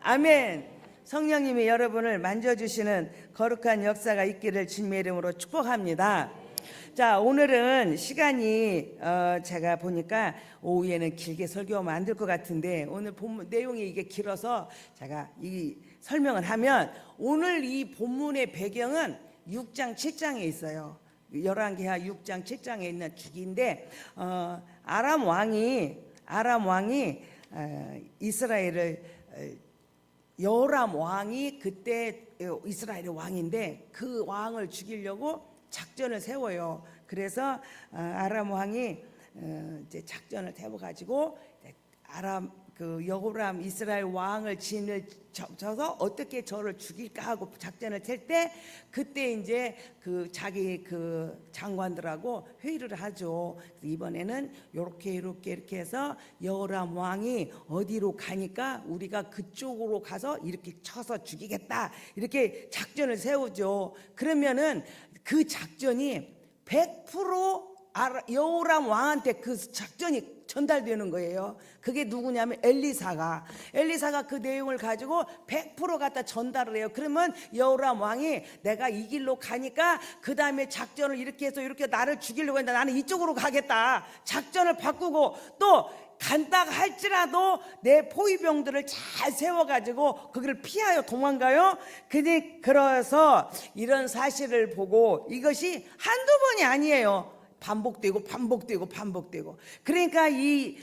아멘. 성령님이 여러분을 만져주시는 거룩한 역사가 있기를 주님의 이름으로 축복합니다. 자, 오늘은 시간이 제가 보니까 오후에는 길게 설교하면 안 될 것 같은데 오늘 본문 내용이 이게 길어서 제가 이 설명을 하면, 오늘 이 본문의 배경은 6장 7장에 있어요. 열왕기하 6장 7장에 있는 주기인데, 아람 왕이 이스라엘을, 여호람 왕이 그때 이스라엘의 왕인데 그 왕을 죽이려고 작전을 세워요. 그래서 아람 왕이 이제 작전을 세워가지고 여호람 이스라엘 왕을 진을 쳐서 어떻게 저를 죽일까 하고 작전을 셀 때, 그때 이제 자기 장관들하고 회의를 하죠. 이번에는 이렇게 해서 여호람 왕이 어디로 가니까 우리가 그쪽으로 가서 이렇게 쳐서 죽이겠다, 이렇게 작전을 세우죠. 그러면은 그 작전이 100% 여호람 왕한테 그 작전이 전달되는 거예요. 그게 누구냐면 엘리사가 그 내용을 가지고 100% 갖다 전달을 해요. 그러면 여호람 왕이 내가 이 길로 가니까 그 다음에 작전을 이렇게 해서 이렇게 나를 죽이려고 했는데 나는 이쪽으로 가겠다, 작전을 바꾸고 또 간다 할지라도 내 포위병들을 잘 세워가지고 거기를 피하여 도망가요. 그래서 이런 사실을 보고, 이것이 한두 번이 아니에요. 반복되고. 그러니까 이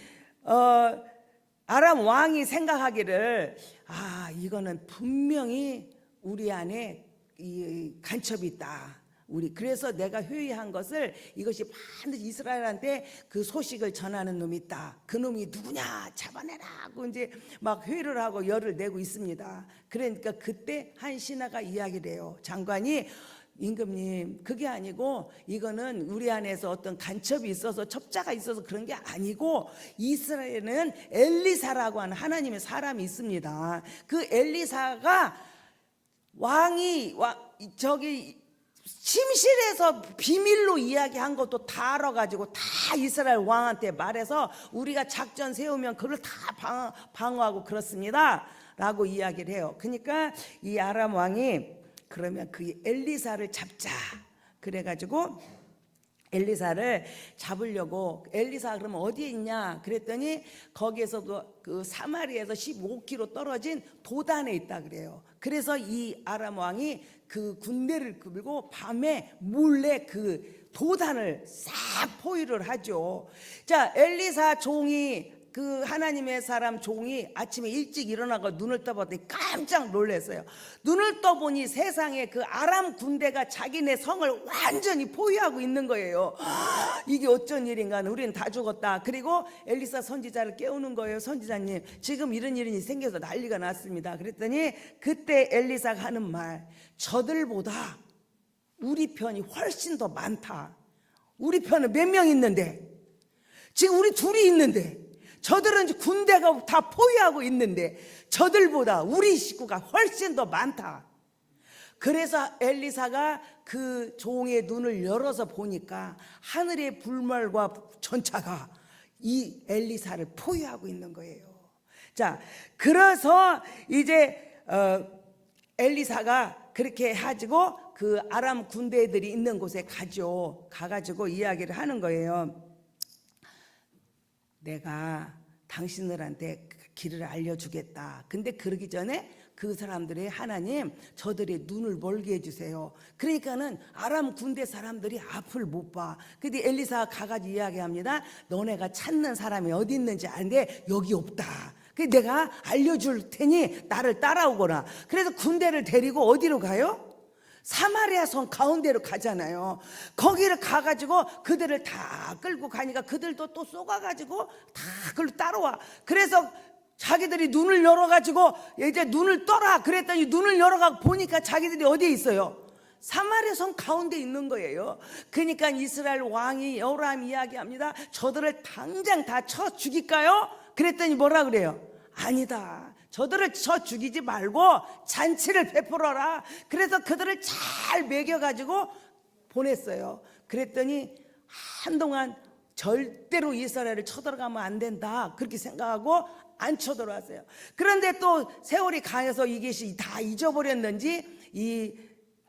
아람 왕이 생각하기를, 이거는 분명히 우리 안에 이 간첩이 있다. 그래서 내가 회의한 것을, 이것이 반드시 이스라엘한테 그 소식을 전하는 놈이 있다. 그 놈이 누구냐, 잡아내라 하고 이제 막 회의를 하고 열을 내고 있습니다. 그러니까 그때 한 신하가 이야기를 해요. 장관이, 임금님, 그게 아니고 이거는 우리 안에서 어떤 간첩이 있어서, 첩자가 있어서 그런 게 아니고, 이스라엘에는 엘리사라고 하는 하나님의 사람이 있습니다. 그 엘리사가 저기 침실에서 비밀로 이야기한 것도 다 알아가지고 다 이스라엘 왕한테 말해서 우리가 작전 세우면 그걸 다 방어하고 그렇습니다 라고 이야기를 해요. 그러니까 이 아람 왕이, 그러면 그 엘리사를 잡자 그래가지고 엘리사를 잡으려고, 엘리사 그러면 어디에 있냐 그랬더니 거기에서도 그 사마리아에서 15km 떨어진 도단에 있다 그래요. 그래서 이 아람 왕이 그 군대를 끌고 밤에 몰래 그 도단을 싹 포위를 하죠. 자, 엘리사 종이, 그 하나님의 사람 종이 아침에 일찍 일어나고 눈을 떠봤더니 깜짝 놀랐어요. 눈을 떠보니 세상에 그 아람 군대가 자기네 성을 완전히 포위하고 있는 거예요. 이게 어쩐 일인가, 우리는 다 죽었다. 그리고 엘리사 선지자를 깨우는 거예요. 선지자님, 지금 이런 일이 생겨서 난리가 났습니다. 그랬더니 그때 엘리사가 하는 말, 저들보다 우리 편이 훨씬 더 많다. 우리 편은 몇 명 있는데, 지금 우리 둘이 있는데, 저들은 군대가 다 포위하고 있는데 저들보다 우리 식구가 훨씬 더 많다. 그래서 엘리사가 그 종의 눈을 열어서 보니까 하늘의 불말과 전차가 이 엘리사를 포위하고 있는 거예요. 자, 그래서 이제 엘리사가 그렇게 해가지고 그 아람 군대들이 있는 곳에 가가지고 이야기를 하는 거예요. 내가 당신들한테 길을 알려주겠다. 근데 그러기 전에 그 사람들의 하나님, 저들의 눈을 멀게 해주세요. 그러니까는 아람 군대 사람들이 앞을 못 봐. 근데 엘리사가 가가지고 이야기합니다. 너네가 찾는 사람이 어디 있는지 아는데 여기 없다. 그래서 내가 알려줄 테니 나를 따라오거라. 그래서 군대를 데리고 어디로 가요? 사마리아 성 가운데로 가잖아요. 거기를 가가지고 그들을 다 끌고 가니까 그들도 또 쏘가가지고 다 그걸로 따라와. 그래서 자기들이 눈을 열어가지고 이제 눈을 떠라 그랬더니 눈을 열어가고 보니까 자기들이 어디에 있어요? 사마리아 성 가운데 있는 거예요. 그러니까 이스라엘 왕이 여호람 이야기합니다. 저들을 당장 다 쳐 죽일까요? 그랬더니 뭐라 그래요? 아니다. 저들을 쳐 죽이지 말고 잔치를 베풀어라. 그래서 그들을 잘 먹여가지고 보냈어요. 그랬더니 한동안 절대로 이스라엘을 쳐들어가면 안 된다 그렇게 생각하고 안 쳐들어왔어요. 그런데 또 세월이 가서 이것이 다 잊어버렸는지 이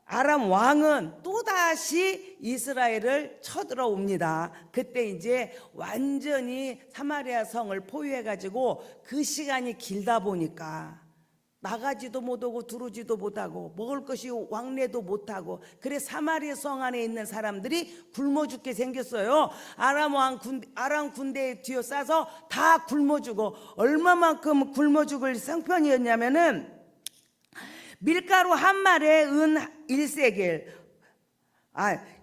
아람 왕은 또다시 이스라엘을 쳐들어옵니다. 그때 이제 완전히 사마리아 성을 포위해가지고 그 시간이 길다 보니까 나가지도 못하고 들어오지도 못하고 먹을 것이 왕래도 못하고 그래 사마리아 성 안에 있는 사람들이 굶어 죽게 생겼어요. 아람 군대에 뒤어싸서 다 굶어 죽어. 얼마만큼 굶어 죽을 형편이었냐면은 밀가루 한 마리에 은 1세겔.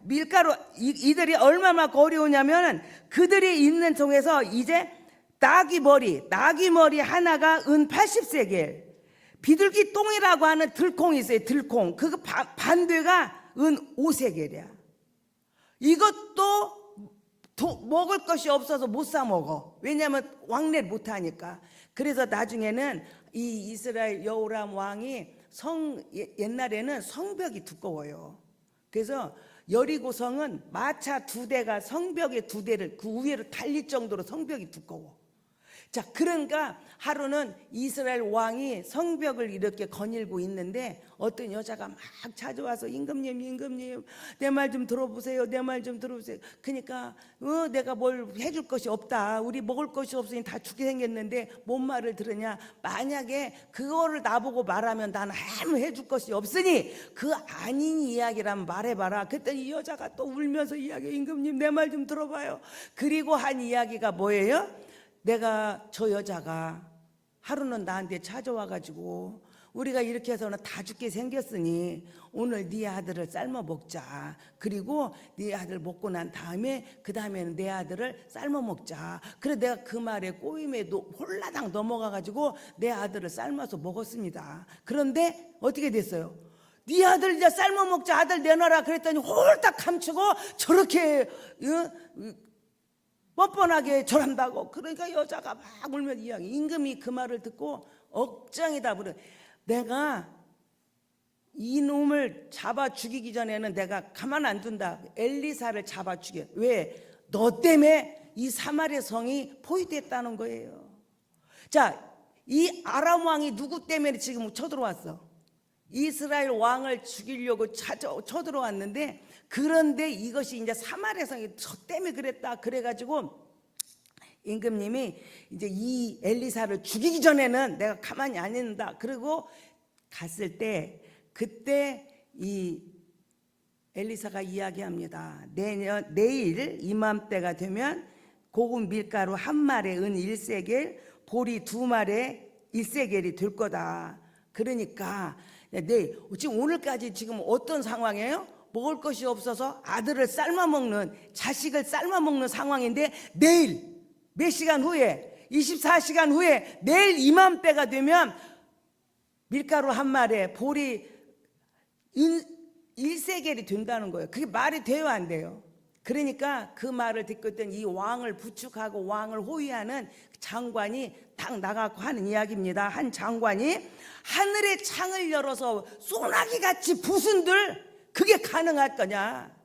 밀가루 이들이 얼마나 어려우냐면 그들이 있는 통에서 이제 나귀 머리 하나가 은 80세겔. 비둘기 똥이라고 하는 들콩이 있어요. 들콩. 그거 반대가 은 5세겔이야. 이것도 먹을 것이 없어서 못 사 먹어. 왜냐하면 왕래를 못 하니까. 그래서 나중에는 이 이스라엘 여호람 왕이 옛날에는 성벽이 두꺼워요. 그래서 여리고 성은 마차 2대가 성벽의 2대를 그 위로 달릴 정도로 성벽이 두꺼워. 자, 그러니까 하루는 이스라엘 왕이 성벽을 이렇게 거닐고 있는데 어떤 여자가 막 찾아와서 임금님 내 말 좀 들어보세요. 내 말 좀 들어보세요. 그러니까 내가 뭘 해줄 것이 없다. 우리 먹을 것이 없으니 다 죽게 생겼는데 뭔 말을 들으냐. 만약에 그거를 나보고 말하면 나는 아무 해줄 것이 없으니 그 아닌 이야기라면 말해봐라. 그랬더니 이 여자가 또 울면서 이야기해. 임금님 내 말 좀 들어봐요. 그리고 한 이야기가 뭐예요? 내가 저 여자가 하루는 나한테 찾아와가지고 우리가 이렇게 해서는 다 죽게 생겼으니 오늘 네 아들을 삶아 먹자. 그리고 네 아들 먹고 난 다음에 그 다음에는 내 아들을 삶아 먹자. 그래 내가 그 말에 꼬임에 홀라당 넘어가가지고 내 아들을 삶아서 먹었습니다. 그런데 어떻게 됐어요? 네 아들 이제 삶아 먹자. 아들 내놔라. 그랬더니 홀딱 감추고 저렇게 뻔뻔하게 절한다고. 그러니까 여자가 막 울면 이야기. 임금이 그 말을 듣고 억장이다 부르. 내가 이 놈을 잡아 죽이기 전에는 내가 가만 안 둔다. 엘리사를 잡아 죽여. 왜? 너 때문에 이 사마리아 성이 포위됐다는 거예요. 자, 이 아람 왕이 누구 때문에 지금 쳐들어왔어? 이스라엘 왕을 죽이려고 쳐들어왔는데, 그런데 이것이 이제 사마리아 성이 저 때문에 그랬다. 그래가지고 임금님이 이제 이 엘리사를 죽이기 전에는 내가 가만히 안 있는다. 그리고 갔을 때 그때 이 엘리사가 이야기합니다. 내일 이맘때가 되면 고운 밀가루 한 마리에 은 1세겔, 보리 2마리에 1세겔이 될 거다. 그러니까 지금 오늘까지 지금 어떤 상황이에요? 먹을 것이 없어서 아들을 삶아먹는, 자식을 삶아먹는 상황인데 내일 몇 시간 후에, 24시간 후에 내일 이맘때가 되면 밀가루 한 마리에 보리 1세겔이 된다는 거예요. 그게 말이 돼요, 안 돼요? 그러니까 그 말을 듣고 있던 이 왕을 부축하고 왕을 호위하는 장관이 딱 나가고 하는 이야기입니다. 한 장관이 하늘의 창을 열어서 소나기같이 부순들 그게 가능할 거냐?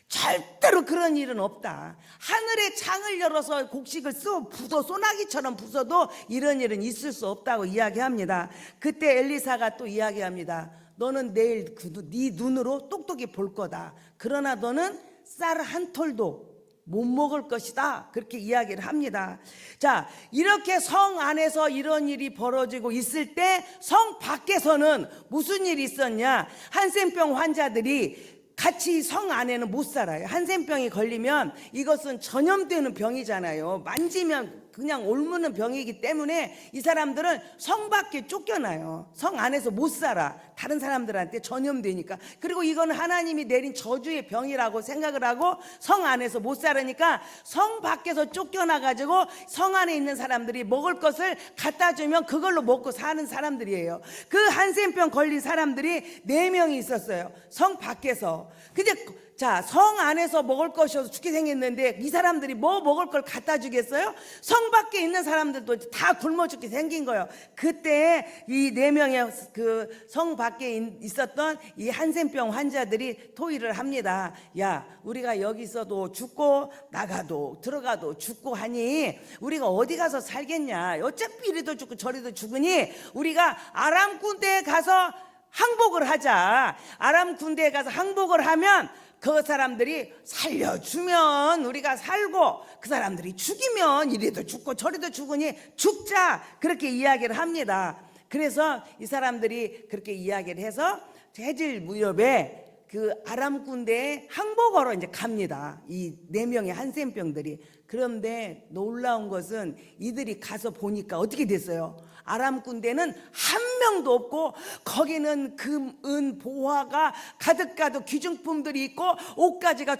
절대로 그런 일은 없다. 하늘의 창을 열어서 곡식을 부숴 소나기처럼 부숴도 이런 일은 있을 수 없다고 이야기합니다. 그때 엘리사가 또 이야기합니다. 너는 내일 네 눈으로 똑똑히 볼 거다. 그러나 너는 쌀 한 톨도 못 먹을 것이다. 그렇게 이야기를 합니다. 자, 이렇게 성 안에서 이런 일이 벌어지고 있을 때 성 밖에서는 무슨 일이 있었냐? 한센병 환자들이 같이 성 안에는 못 살아요. 한센병이 걸리면 이것은 전염되는 병이잖아요. 만지면 그냥 옮는 병이기 때문에 이 사람들은 성 밖에 쫓겨나요. 성 안에서 못 살아. 다른 사람들한테 전염되니까. 그리고 이건 하나님이 내린 저주의 병이라고 생각을 하고 성 안에서 못 살으니까 성 밖에서 쫓겨나가지고 성 안에 있는 사람들이 먹을 것을 갖다 주면 그걸로 먹고 사는 사람들이에요. 그 한센병 걸린 사람들이 4명이 있었어요. 성 밖에서. 근데 자, 성 안에서 먹을 것이 없어 죽게 생겼는데 이 사람들이 뭐 먹을 걸 갖다 주겠어요? 성 밖에 있는 사람들도 다 굶어 죽게 생긴 거예요. 그때 이 4명의 그 성 밖에 있었던 이 한센병 환자들이 토의를 합니다. 야, 우리가 여기서도 죽고 나가도 들어가도 죽고 하니 우리가 어디 가서 살겠냐? 어차피 이리도 죽고 저리도 죽으니 우리가 아람 군대에 가서 항복을 하자. 아람 군대에 가서 항복을 하면 그 사람들이 살려주면 우리가 살고 그 사람들이 죽이면 이리도 죽고 저리도 죽으니 죽자, 그렇게 이야기를 합니다. 그래서 이 사람들이 그렇게 이야기를 해서 해질 무렵에 그 아람 군대에 항복하러 이제 갑니다. 이 4명의 한센병들이. 그런데 놀라운 것은 이들이 가서 보니까 어떻게 됐어요? 아람 군대는 한 명도 없고 거기는 금, 은, 보화가 가득가득 귀중품들이 있고 옷가지가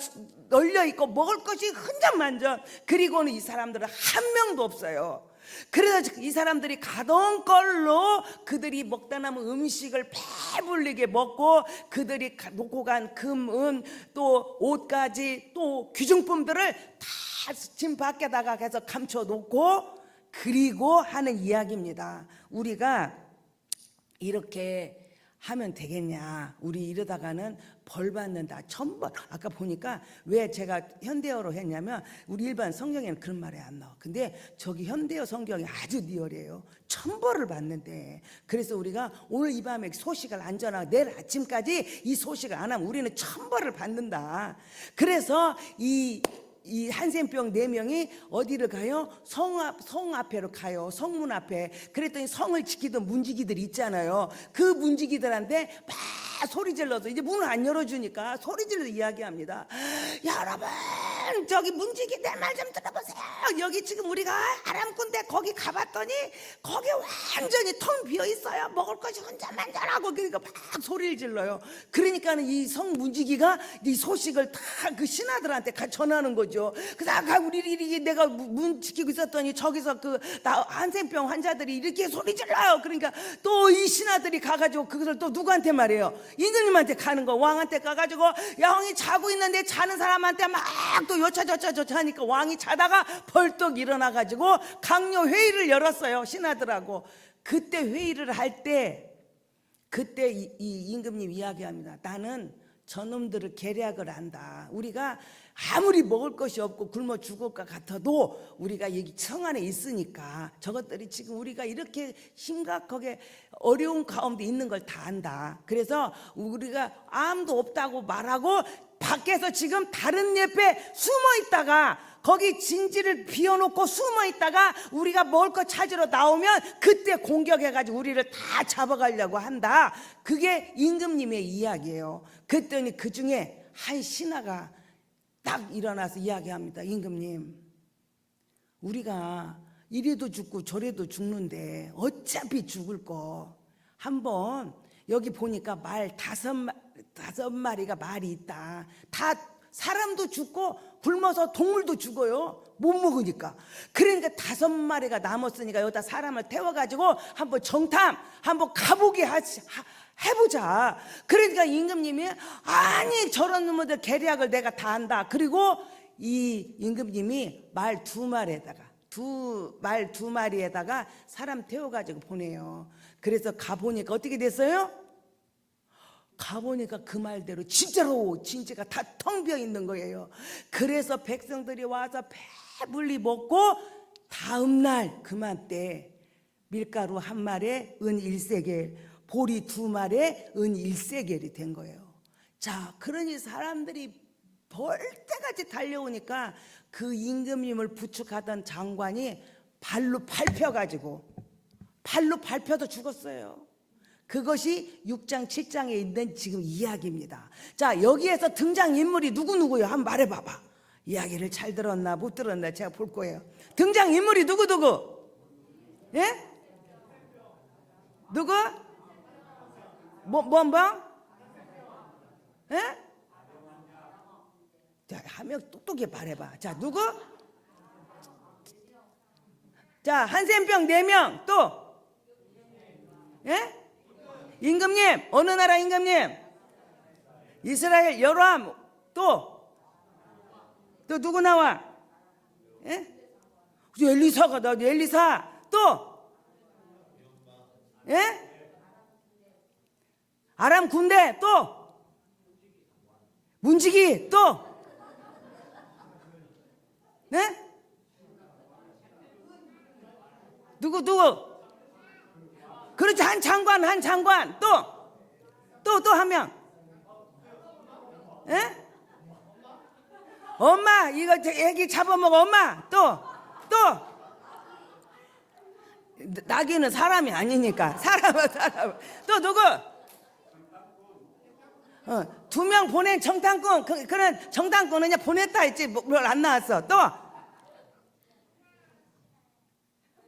널려 있고 먹을 것이 흔적만져. 그리고는 이 사람들은 한 명도 없어요. 그래서 이 사람들이 가던 걸로 그들이 먹다 남은 음식을 배불리게 먹고 그들이 놓고 간 금, 은, 또 옷가지, 또 귀중품들을 다 짐 밖에다가 해서 감춰 놓고 그리고 하는 이야기입니다. 우리가 이렇게 하면 되겠냐? 우리 이러다가는 벌 받는다. 천벌. 아까 보니까 왜 제가 현대어로 했냐면 우리 일반 성경에는 그런 말이 안 나와. 근데 저기 현대어 성경이 아주 리얼이에요. 천벌을 받는데. 그래서 우리가 오늘 이 밤에 소식을 안 전하고 내일 아침까지 이 소식을 안 하면 우리는 천벌을 받는다. 그래서 이 한센병 4명이 어디를 가요? 성 앞에로 가요. 성문 앞에. 그랬더니 성을 지키던 문지기들이 있잖아요. 그 문지기들한테 막 소리 질러서 이제 문을 안 열어주니까 소리 질러 이야기합니다. 여러분, 저기 문지기 내 말 좀 들어보세요. 여기 지금 우리가 아람 군대 거기 가봤더니 거기 완전히 텅 비어 있어요. 먹을 것이 혼자만장하고. 그러니까 막 소리를 질러요. 그러니까는 이 성 문지기가 이 소식을 다 그 신하들한테 전하는 거죠. 그래서 아까 우리 내가 문 지키고 있었더니 저기서 그 한센병 환자들이 이렇게 소리 질러요. 그러니까 또 이 신하들이 가가지고 그것을 또 누구한테 말해요? 임금님한테 가는 거. 왕한테 가가지고 왕이 자고 있는데 자는 사람한테 막 또 여차저차 하니까 왕이 자다가 벌떡 일어나가지고 강요 회의를 열었어요. 신하들하고. 그때 회의를 할 때 그때 이 임금님 이야기합니다. 나는 저놈들을 계략을 한다. 우리가 아무리 먹을 것이 없고 굶어 죽을 것 같아도 우리가 여기 성 안에 있으니까 저것들이 지금 우리가 이렇게 심각하게 어려운 가운데 있는 걸 다 안다. 그래서 우리가 아무도 없다고 말하고 밖에서 지금 다른 옆에 숨어 있다가 거기 진지를 비워놓고 숨어 있다가 우리가 먹을 거 찾으러 나오면 그때 공격해가지고 우리를 다 잡아가려고 한다. 그게 임금님의 이야기예요. 그랬더니 그 중에 한 신하가 딱 일어나서 이야기합니다. 임금님, 우리가 이래도 죽고 저래도 죽는데 어차피 죽을 거 한번 여기 보니까 말 다섯 마리가 말이 있다. 다 사람도 죽고 굶어서 동물도 죽어요. 못 먹으니까. 그러니까 5마리가 남았으니까 여기다 사람을 태워가지고 한번 정탐 한번 가보게 해보자. 그러니까 임금님이 아니 저런 놈들 계략을 내가 다 한다. 그리고 이 임금님이 말 2마리에다가 말 2마리에다가 사람 태워가지고 보내요. 그래서 가보니까 어떻게 됐어요? 가보니까 그 말대로 진짜로 진지가 다 텅 비어 있는 거예요. 그래서 백성들이 와서 배불리 먹고 다음날 그맘때 밀가루 1마리에 은 1세겔, 보리 2마리에 은 1세겔이 된 거예요. 자, 그러니 사람들이 벌떼같이 달려오니까 그 임금님을 부축하던 장관이 발로 밟혀가지고 발로 밟혀서 죽었어요. 그것이 6장 7장에 있는 지금 이야기입니다. 자, 여기에서 등장인물이 누구누구요? 한번 말해봐봐. 이야기를 잘 들었나 못 들었나 제가 볼 거예요. 등장인물이 누구? 예? 누구? 뭐? 예? 자, 한 명 똑똑히 말해봐. 자, 누구? 자, 한센병 4명 또? 예? 임금님, 어느 나라 임금님? 이스라엘 여로암 또 누구 나와? 예? 엘리사가 나 엘리사 또 예? 아람 군대 또 문지기 또 네? 누구 그렇지 한 장관 또 한 명 예? 엄마 이거 애기 잡아먹어 엄마 또 나귀는 사람이 아니니까 사람 또 누구 2명 보낸 정탐꾼 그런 정탐꾼은 그냥 보냈다 했지 뭘 안 나왔어 또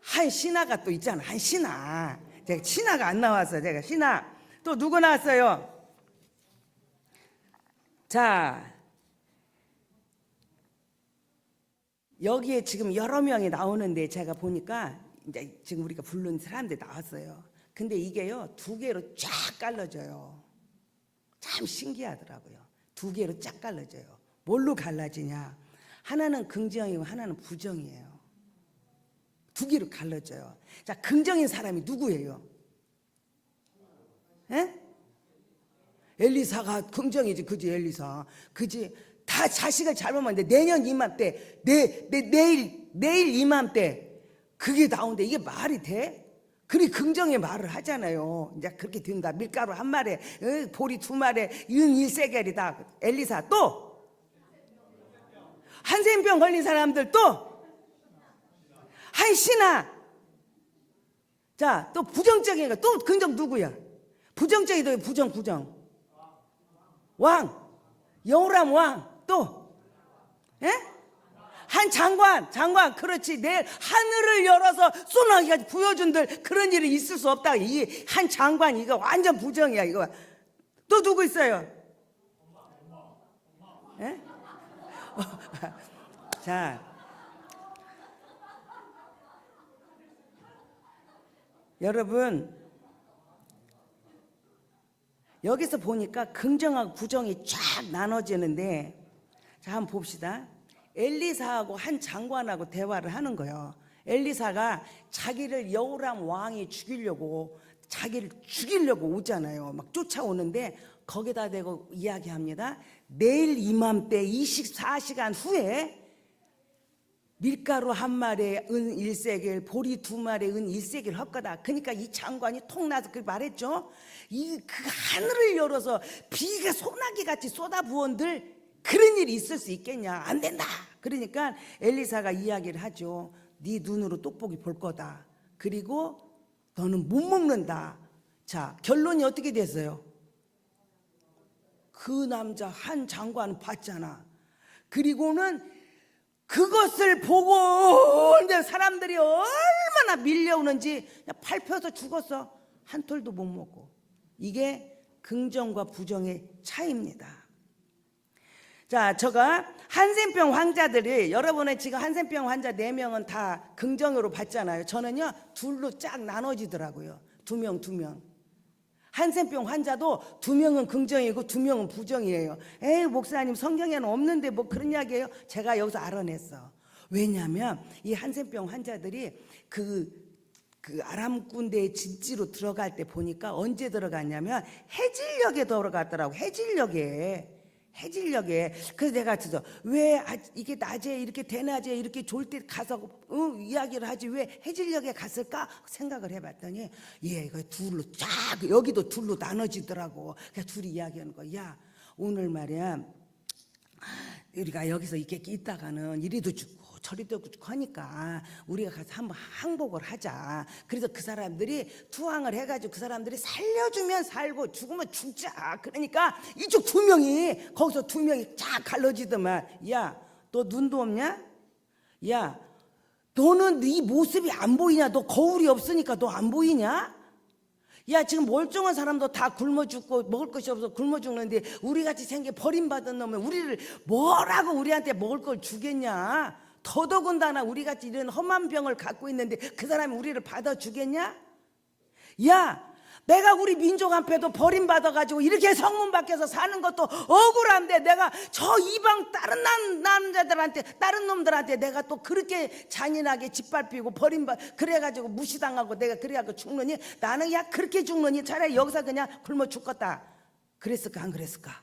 한 신하가 또 있잖아 한 신하 제가 신하가 안 나왔어 제가 신하 또 누구 나왔어요 자 여기에 지금 여러 명이 나오는데 제가 보니까 이제 지금 우리가 부른 사람들 나왔어요 근데 이게요 2개로 쫙 갈라져요 참 신기하더라고요 2개로 쫙 갈라져요 뭘로 갈라지냐 하나는 긍정이고 하나는 부정이에요 2개로 갈라져요 자 긍정인 사람이 누구예요? 에? 엘리사가 긍정이지 그지 엘리사 그지 다 자식을 잘 보면 내년 이맘때 내일 이맘때 그게 나오는데 이게 말이 돼? 그리 긍정의 말을 하잖아요 이제 그렇게 된다 밀가루 한 마리에 보리 2마리에 1세겔이다 엘리사 또 한센병 걸린 사람들 또 한 신하 자 또 부정적인 거 또 긍정 누구야 부정적이도 부정 왕 여호람 왕 또 예? 한 장관 그렇지 내일 하늘을 열어서 소나기까지 부여준들 그런 일이 있을 수 없다 이 한 장관 이거 완전 부정이야 이거 또 누구 있어요? 예? 자 여러분 여기서 보니까 긍정하고 부정이 쫙 나눠지는데 자 한번 봅시다 엘리사하고 한 장관하고 대화를 하는 거예요 엘리사가 자기를 여호람 왕이 자기를 죽이려고 오잖아요 막 쫓아오는데 거기다 대고 이야기합니다 내일 이맘때 24시간 후에 밀가루 한 마리에 은 1세겔 보리 2마리에 은 1세겔 할 거다 그러니까 이 장관이 통 나서 그 말했죠 그 하늘을 열어서 비가 소나기같이 쏟아부은들 그런 일이 있을 수 있겠냐 안 된다 그러니까 엘리사가 이야기를 하죠 네 눈으로 똑보기 볼 거다 그리고 너는 못 먹는다 자 결론이 어떻게 됐어요? 그 남자 한 장관 봤잖아 그리고는 그것을 보고 이제 사람들이 얼마나 밀려오는지 팔 펴서 죽었어 한 톨도 못 먹고 이게 긍정과 부정의 차이입니다 자 제가 한센병 환자들이 여러분의 지금 한센병 환자 4명은 다 긍정으로 봤잖아요 저는요 둘로 쫙 나눠지더라고요 2명 한센병 환자도 2명은 긍정이고 2명은 부정이에요 에이 목사님 성경에는 없는데 뭐 그런 이야기예요 제가 여기서 알아냈어 왜냐하면 이 한센병 환자들이 그 아람 군대의 진지로 들어갈 때 보니까 언제 들어갔냐면 해질녘에 들어갔더라고 해질녘에 그래서 내가 왜 이게 낮에 이렇게 대낮에 이렇게 졸 때 가서 이야기를 하지 왜 해질녘에 갔을까 생각을 해봤더니 이거 둘로 쫙 여기도 둘로 나눠지더라고 그래서 둘이 이야기하는 거야 야 오늘 말이야 우리가 여기서 이렇게 있다가는 이리도 죽고 저리도 죽고 하니까 우리가 가서 한번 항복을 하자 그래서 그 사람들이 투항을 해가지고 그 사람들이 살려주면 살고 죽으면 죽자 그러니까 이쪽 2명이 거기서 2명이 쫙 갈라지더만 야 너 눈도 없냐? 야 너는 네 모습이 안 보이냐? 너 거울이 없으니까 너 안 보이냐? 야 지금 멀쩡한 사람도 다 굶어 죽고 먹을 것이 없어 굶어 죽는데 우리같이 생겨 버림받은 놈은 우리를 뭐라고 우리한테 먹을 걸 주겠냐? 더더군다나 우리같이 이런 험한 병을 갖고 있는데 그 사람이 우리를 받아주겠냐? 야 내가 우리 민족 앞에도 버림받아가지고 이렇게 성문 밖에서 사는 것도 억울한데 내가 저 이방 다른 남자들한테 다른 놈들한테 내가 또 그렇게 잔인하게 짓밟히고 그래가지고 무시당하고 내가 그래가지고 죽느니 나는 야 그렇게 죽느니 차라리 여기서 그냥 굶어 죽겠다. 그랬을까 안 그랬을까?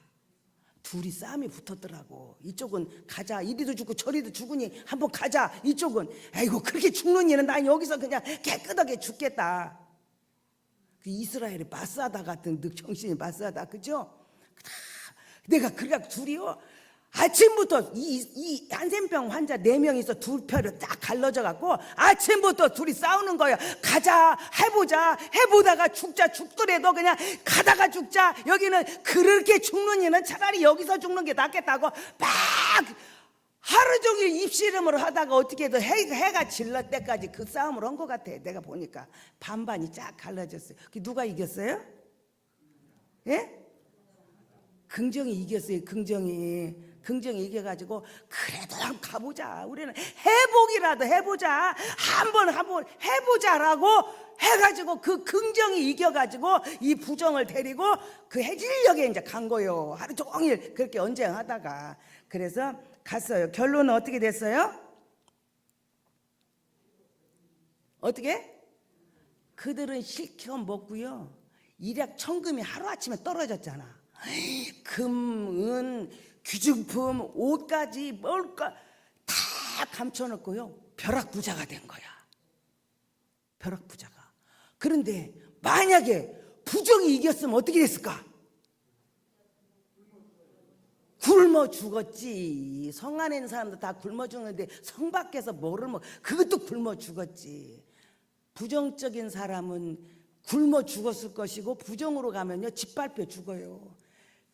둘이 싸움이 붙었더라고. 이쪽은 가자 이리도 죽고 저리도 죽으니 한번 가자. 이쪽은 아이고 그렇게 죽느니는 난 여기서 그냥 깨끗하게 죽겠다. 그 이스라엘의 마사다 같은 정신이 마사다, 그죠? 내가 그래갖고 둘이요 아침부터 이 한센병 환자 4명이서 두 편을 딱 갈라져 갖고 아침부터 둘이 싸우는 거야. 가자 해보다가 죽더라도 그냥 가다가 죽자. 여기는 그렇게 죽는 이는 차라리 여기서 죽는 게 낫겠다고 막 하루 종일 입씨름을 하다가 어떻게든 해가 질러 때까지 그 싸움을 한 것 같아. 내가 보니까 반반이 쫙 갈라졌어요. 누가 이겼어요? 예? 긍정이 이겼어요. 긍정이 이겨가지고 그래도 한번 가보자. 우리는 회복이라도 해보자. 한번 해보자라고 해가지고 그 긍정이 이겨가지고 이 부정을 데리고 그 해질녘에 이제 간 거예요. 하루 종일 그렇게 언쟁하다가. 그래서 갔어요. 결론은 어떻게 됐어요? 어떻게? 그들은 실컷 먹고요. 일약천금이 하루아침에 떨어졌잖아. 금, 은, 귀중품, 옷까지 뭘까 다 감춰놓고요. 벼락부자가 된 거야. 벼락부자가. 그런데 만약에 부정이 이겼으면 어떻게 됐을까? 굶어 죽었지. 성 안에 있는 사람도 다 굶어 죽는데 성 밖에서 뭐를 그것도 굶어 죽었지. 부정적인 사람은 굶어 죽었을 것이고 부정으로 가면요 짓밟혀 죽어요.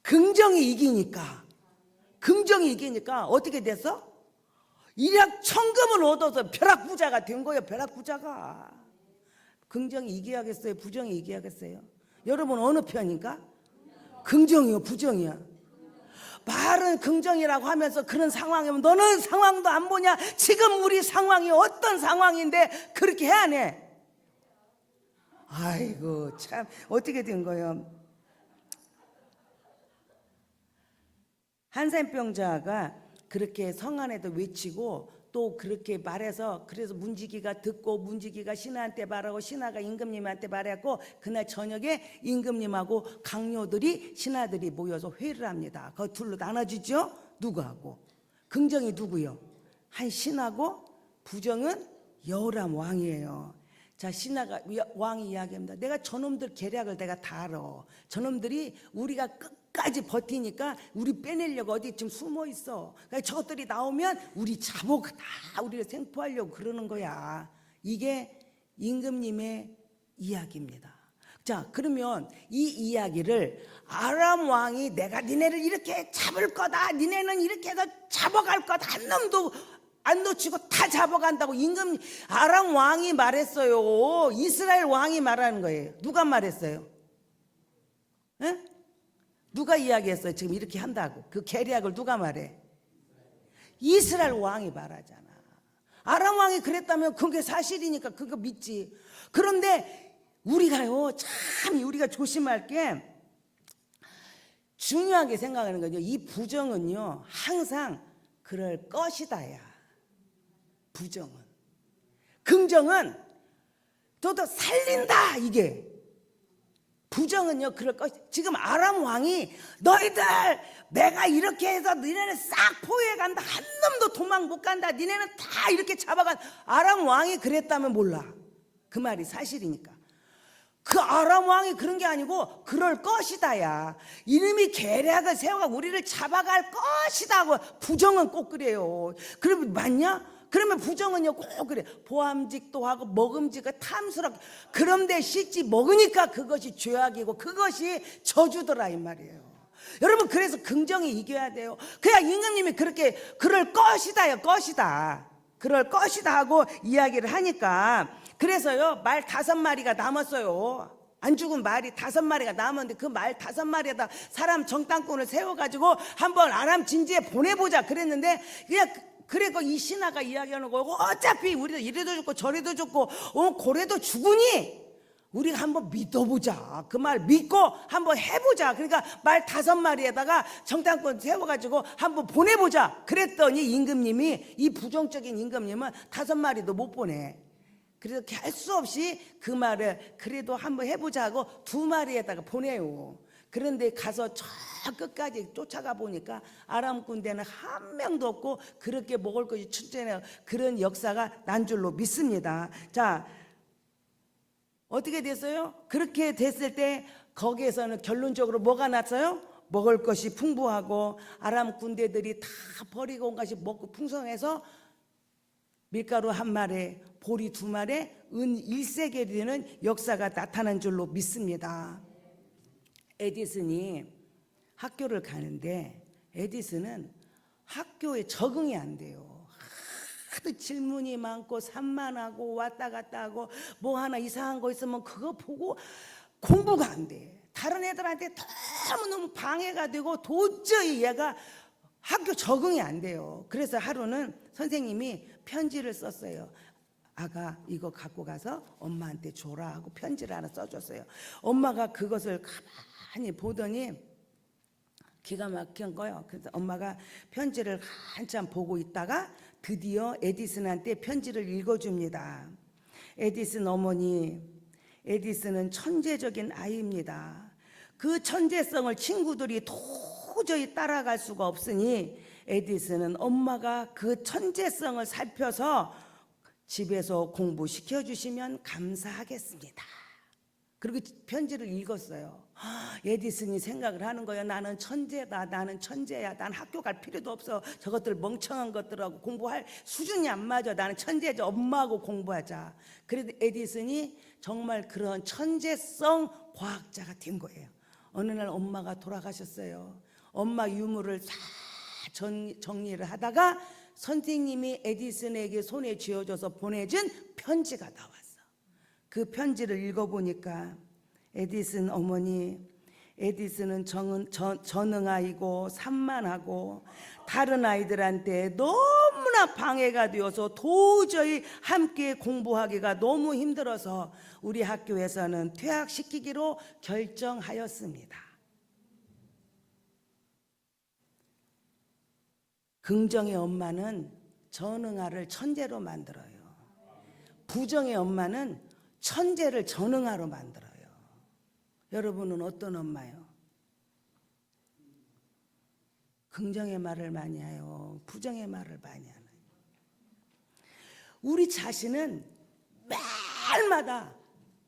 긍정이 이기니까 어떻게 됐어? 일약천금을 얻어서 벼락부자가 된 거예요. 벼락부자가. 긍정이 이겨야겠어요? 부정이 이겨야겠어요? 여러분 어느 편인가? 긍정이요 부정이야? 말은 긍정이라고 하면서 그런 상황이면 너는 상황도 안 보냐? 지금 우리 상황이 어떤 상황인데 그렇게 해야 안 해? 아이고 참 어떻게 된 거예요? 한센병자가 그렇게 성 안에도 외치고 또 그렇게 말해서 그래서 문지기가 듣고 문지기가 신하한테 말하고 신하가 임금님한테 말했고 그날 저녁에 임금님하고 강요들이 신하들이 모여서 회의를 합니다. 그 둘로 나눠지죠. 누구하고? 긍정이 누구요? 한 신하고 부정은 여호람 왕이에요. 자, 신하가 왕이 이야기합니다. 내가 저놈들 계략을 내가 다 알아. 저놈들이 우리가 끝까지 버티니까 우리 빼내려고 어디쯤 숨어 있어. 그러니까 저것들이 나오면 우리 잡고 다 우리를 생포하려고 그러는 거야. 이게 임금님의 이야기입니다. 자, 그러면 이 이야기를 아람 왕이 내가 니네를 이렇게 잡을 거다. 니네는 이렇게 해서 잡아갈 거다. 한 놈도 안 놓치고 다 잡아간다고 임금 아람 왕이 말했어요. 이스라엘 왕이 말하는 거예요. 누가 말했어요? 에? 누가 이야기했어요? 지금 이렇게 한다고. 그 계략을 누가 말해? 이스라엘 왕이 말하잖아. 아람 왕이 그랬다면 그게 사실이니까 그거 믿지. 그런데 우리가요 참 우리가 조심할 게 중요하게 생각하는 거죠. 이 부정은요 항상 그럴 것이다야. 부정은. 긍정은 저도 살린다 이게. 부정은요 그럴 것. 지금 아람 왕이 너희들 내가 이렇게 해서 니네는 싹 포위해 간다. 한 놈도 도망 못 간다. 니네는 다 이렇게 잡아간. 아람 왕이 그랬다면 몰라. 그 말이 사실이니까. 그 아람 왕이 그런 게 아니고 그럴 것이다야. 이놈이 계략을 세워가 우리를 잡아갈 것이다 하고 부정은 꼭 그래요. 그러면 맞냐? 그러면 부정은요 꼭 그래. 보암직도 하고 먹음직을 탐스럽게. 그런데 실제 먹으니까 그것이 죄악이고 그것이 저주더라 이 말이에요. 여러분 그래서 긍정이 이겨야 돼요. 그냥 임금님이 그렇게 그럴 것이다요. 것이다. 그럴 것이다 하고 이야기를 하니까 그래서요 말 5마리가 남았어요. 안 죽은 말이 5마리가 남았는데 그 말 5마리에다 사람 정탐꾼을 세워가지고 한번 아람 진지에 보내보자 그랬는데 그냥 그래서 이 신하가 이야기하는 거고 어차피 우리도 이래도 죽고 저래도 죽고 고래도 죽으니 우리가 한번 믿어보자. 그 말 믿고 한번 해보자. 그러니까 말 5마리에다가 정탐꾼 세워가지고 한번 보내보자. 그랬더니 임금님이, 이 부정적인 임금님은 5마리도 못 보내. 그래서 할 수 없이 그 말을 그래도 한번 해보자 하고 2마리에다가 보내요. 그런데 가서 저 끝까지 쫓아가 보니까 아람 군대는 한 명도 없고 그렇게 먹을 것이 출전해, 그런 역사가 난 줄로 믿습니다. 자, 어떻게 됐어요? 그렇게 됐을 때 거기에서는 결론적으로 뭐가 났어요? 먹을 것이 풍부하고 아람 군대들이 다 버리고 온 것이 먹고 풍성해서 밀가루 1마리에 보리 2마리에 은 1세겔이 되는 역사가 나타난 줄로 믿습니다. 에디슨이 학교를 가는데 에디슨은 학교에 적응이 안 돼요. 하도 질문이 많고 산만하고 왔다 갔다 하고 뭐 하나 이상한 거 있으면 그거 보고 공부가 안 돼. 다른 애들한테 너무너무 방해가 되고 도저히 얘가 학교 적응이 안 돼요. 그래서 하루는 선생님이 편지를 썼어요. 아가, 이거 갖고 가서 엄마한테 줘라 하고 편지를 하나 써줬어요. 엄마가 그것을 가만히 보더니 기가 막힌 거예요. 그래서 엄마가 편지를 한참 보고 있다가 드디어 에디슨한테 편지를 읽어줍니다. 에디슨 어머니, 에디슨은 천재적인 아이입니다. 그 천재성을 친구들이 도저히 따라갈 수가 없으니 에디슨은 엄마가 그 천재성을 살펴서 집에서 공부시켜 주시면 감사하겠습니다. 그리고 편지를 읽었어요. 에디슨이 생각을 하는 거예요. 나는 천재다. 나는 천재야. 난 학교 갈 필요도 없어. 저것들 멍청한 것들하고 공부할 수준이 안 맞아. 나는 천재죠. 엄마하고 공부하자. 그래도 에디슨이 정말 그런 천재성 과학자가 된 거예요. 어느 날 엄마가 돌아가셨어요. 엄마 유물을 다 정리를 하다가 선생님이 에디슨에게 손에 쥐어줘서 보내준 편지가 나왔어. 그 편지를 읽어보니까 에디슨 어머니, 에디슨은 전능아이고 산만하고 다른 아이들한테 너무나 방해가 되어서 도저히 함께 공부하기가 너무 힘들어서 우리 학교에서는 퇴학시키기로 결정하였습니다. 긍정의 엄마는 전능아를 천재로 만들어요. 부정의 엄마는 천재를 전능아로 만들어요. 여러분은 어떤 엄마요? 긍정의 말을 많이 해요? 부정의 말을 많이 하나요? 우리 자신은 매일마다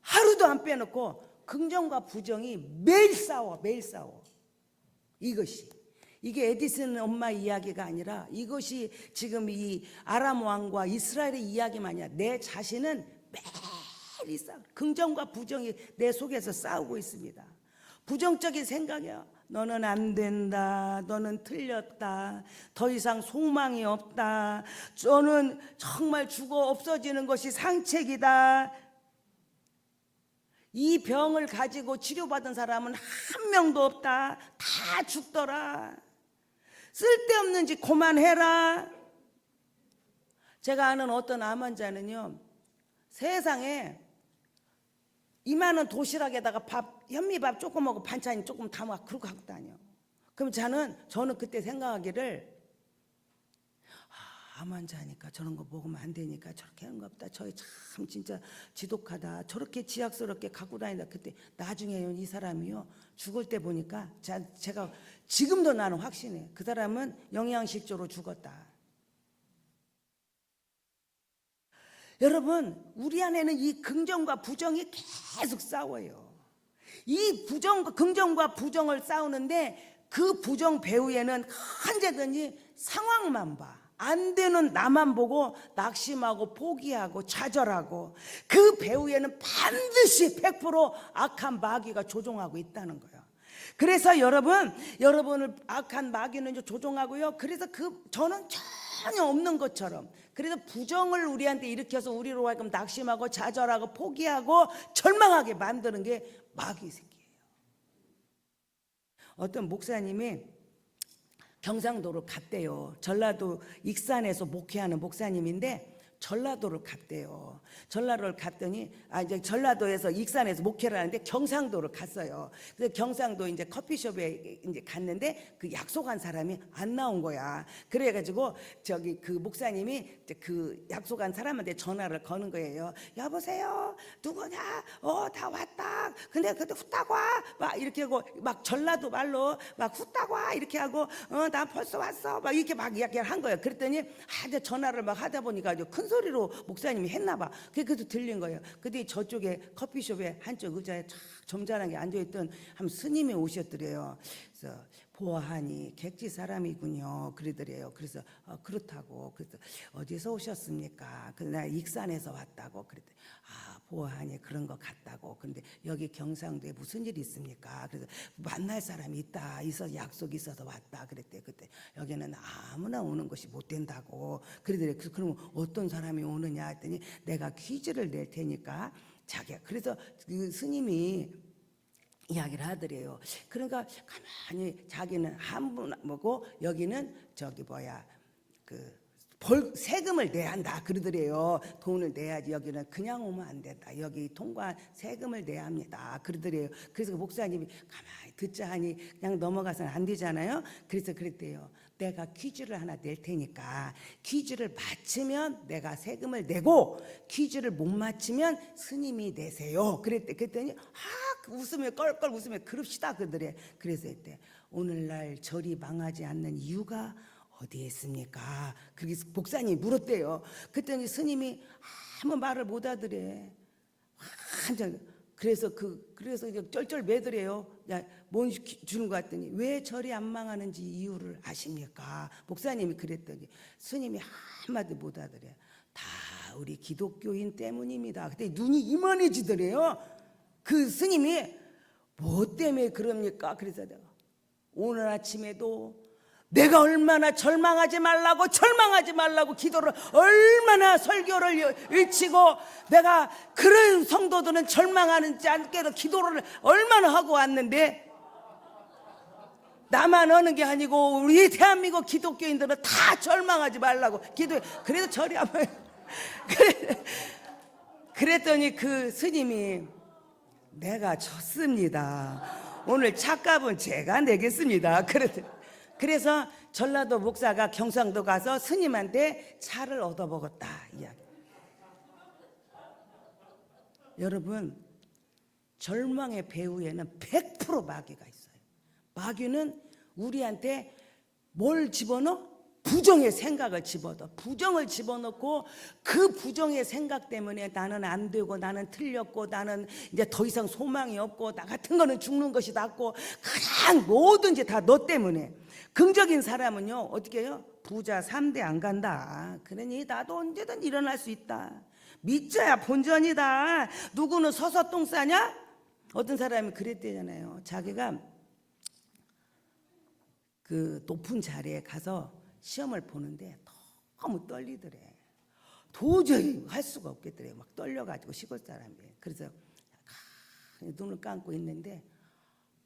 하루도 안 빼놓고 긍정과 부정이 매일 싸워. 이게 에디슨 엄마 이야기가 아니라 이것이 지금 이 아람 왕과 이스라엘의 이야기만 아니라 내 자신은 매일 싸워. 긍정과 부정이 내 속에서 싸우고 있습니다. 부정적인 생각이야. 너는 안 된다. 너는 틀렸다. 더 이상 소망이 없다. 너는 정말 죽어 없어지는 것이 상책이다. 이 병을 가지고 치료받은 사람은 한 명도 없다. 다 죽더라. 쓸데없는 짓 그만해라. 제가 아는 어떤 암 환자는요, 세상에 이만한 도시락에다가 현미밥 조금 먹고 반찬 조금 담아 그러고 갖고 다녀. 그럼 저는 그때 생각하기를, 암 환자니까 저런 거 먹으면 안 되니까 저렇게 하는 거 없다. 저희 참 진짜 지독하다. 저렇게 지약스럽게 갖고 다닌다. 그때 나중에요, 이 사람이요, 죽을 때 보니까 제가 지금도 나는 확신해. 그 사람은 영양실조로 죽었다. 여러분, 우리 안에는 이 긍정과 부정이 계속 싸워요. 이 긍정과 부정을 싸우는데 그 부정 배후에는 언제든지 상황만 봐. 안 되는 나만 보고 낙심하고 포기하고 좌절하고 그 배후에는 반드시 100% 악한 마귀가 조종하고 있다는 거예요. 그래서 여러분을 악한 마귀는 조종하고요. 그래서 저는 전혀 없는 것처럼, 그래서 부정을 우리한테 일으켜서 우리로 하여금 낙심하고 좌절하고 포기하고 절망하게 만드는 게 마귀 새끼예요. 어떤 목사님이 경상도로 갔대요. 전라도 익산에서 목회하는 목사님인데 전라도를 갔대요. 전라도를 갔더니 이제 전라도에서 익산에서 목회를 하는데 경상도를 갔어요. 그래서 경상도 이제 커피숍에 이제 갔는데 그 약속한 사람이 안 나온 거야. 그래가지고 저기 그 목사님이 이제 그 약속한 사람한테 전화를 거는 거예요. 여보세요, 누구냐? 다 왔다. 근데 후딱 와. 막 이렇게 하고 막 전라도 말로 막 후딱 와 이렇게 하고 나 벌써 왔어. 막 이렇게 막 이야기를 한 거예요. 그랬더니 이제 전화를 막 하다 보니까 큰 소리로 목사님이 했나 봐. 그래서 들린 거예요. 근데 저쪽에 커피숍에 한쪽 의자에 쫙 점잖하게 앉아있던 한 스님이 오셨더래요. 그래서 보아하니 객지 사람이군요. 그러더래요. 그래서 그렇다고. 그래서 어디서 오셨습니까? 그래서 나 익산에서 왔다고. 그랬더니 보아하니 그런 것 같다고. 근데 여기 경상도에 무슨 일이 있습니까? 그래서 만날 사람이 있다. 약속이 있어서 왔다. 그랬대. 그때 여기는 아무나 오는 것이 못 된다고. 그러더래요. 그럼 어떤 사람이 오느냐 했더니 내가 퀴즈를 낼 테니까 자기가. 그래서 그 스님이 이야기를 하더래요. 그러니까 가만히 자기는 한 분 보고 여기는 저기 세금을 내야 한다 그러더래요. 돈을 내야지. 여기는 그냥 오면 안 된다. 여기 통과 세금을 내야 합니다. 그러더래요. 그래서 그 목사님이 가만히 듣자 하니 그냥 넘어가서는 안 되잖아요. 그래서 그랬대요. 내가 퀴즈를 하나 낼 테니까 퀴즈를 맞히면 내가 세금을 내고 퀴즈를 못 맞히면 스님이 내세요. 그랬더니 웃으며 껄껄 웃으며 그럽시다 그러더래. 그래서 했대. 오늘날 절이 망하지 않는 이유가 어디에 있습니까? 그렇게 목사님이 물었대요. 그랬더니 스님이 아무 말을 못 하더래. 완전. 그래서 이제 쩔쩔 매더래요. 야, 뭔 주는 것 같더니 왜 절이 안 망하는지 이유를 아십니까? 목사님이 그랬더니 스님이 한마디 못 하더래. 다 우리 기독교인 때문입니다. 그때 눈이 이만해지더래요. 그 스님이 뭐 때문에 그럽니까? 그래서 내가 오늘 아침에도 내가 얼마나 절망하지 말라고 기도를 얼마나 설교를 외치고 내가 그런 성도들은 절망하지 않게도 기도를 얼마나 하고 왔는데 나만 하는 게 아니고 우리 대한민국 기독교인들은 다 절망하지 말라고 기도해. 그래도 절이 안 와요. 그랬더니 그 스님이 내가 졌습니다. 오늘 찻값은 제가 내겠습니다. 그래서 전라도 목사가 경상도 가서 스님한테 차를 얻어먹었다 이야기. 여러분, 절망의 배후에는 100% 마귀가 있어요. 마귀는 우리한테 뭘 집어넣어? 부정의 생각을 집어넣어. 부정을 집어넣고 그 부정의 생각 때문에 나는 안 되고 나는 틀렸고 나는 이제 더 이상 소망이 없고 나 같은 거는 죽는 것이 낫고 그냥 뭐든지 다 너 때문에. 긍정적인 사람은요 어떻게 해요? 부자 3대 안 간다. 그러니 나도 언제든 일어날 수 있다. 믿자야 본전이다. 누구는 서서 똥 싸냐? 어떤 사람이 그랬대잖아요. 자기가 그 높은 자리에 가서 시험을 보는데 너무 떨리더래. 도저히 할 수가 없겠더래. 막 떨려가지고 시골 사람이. 그래서 눈을 감고 있는데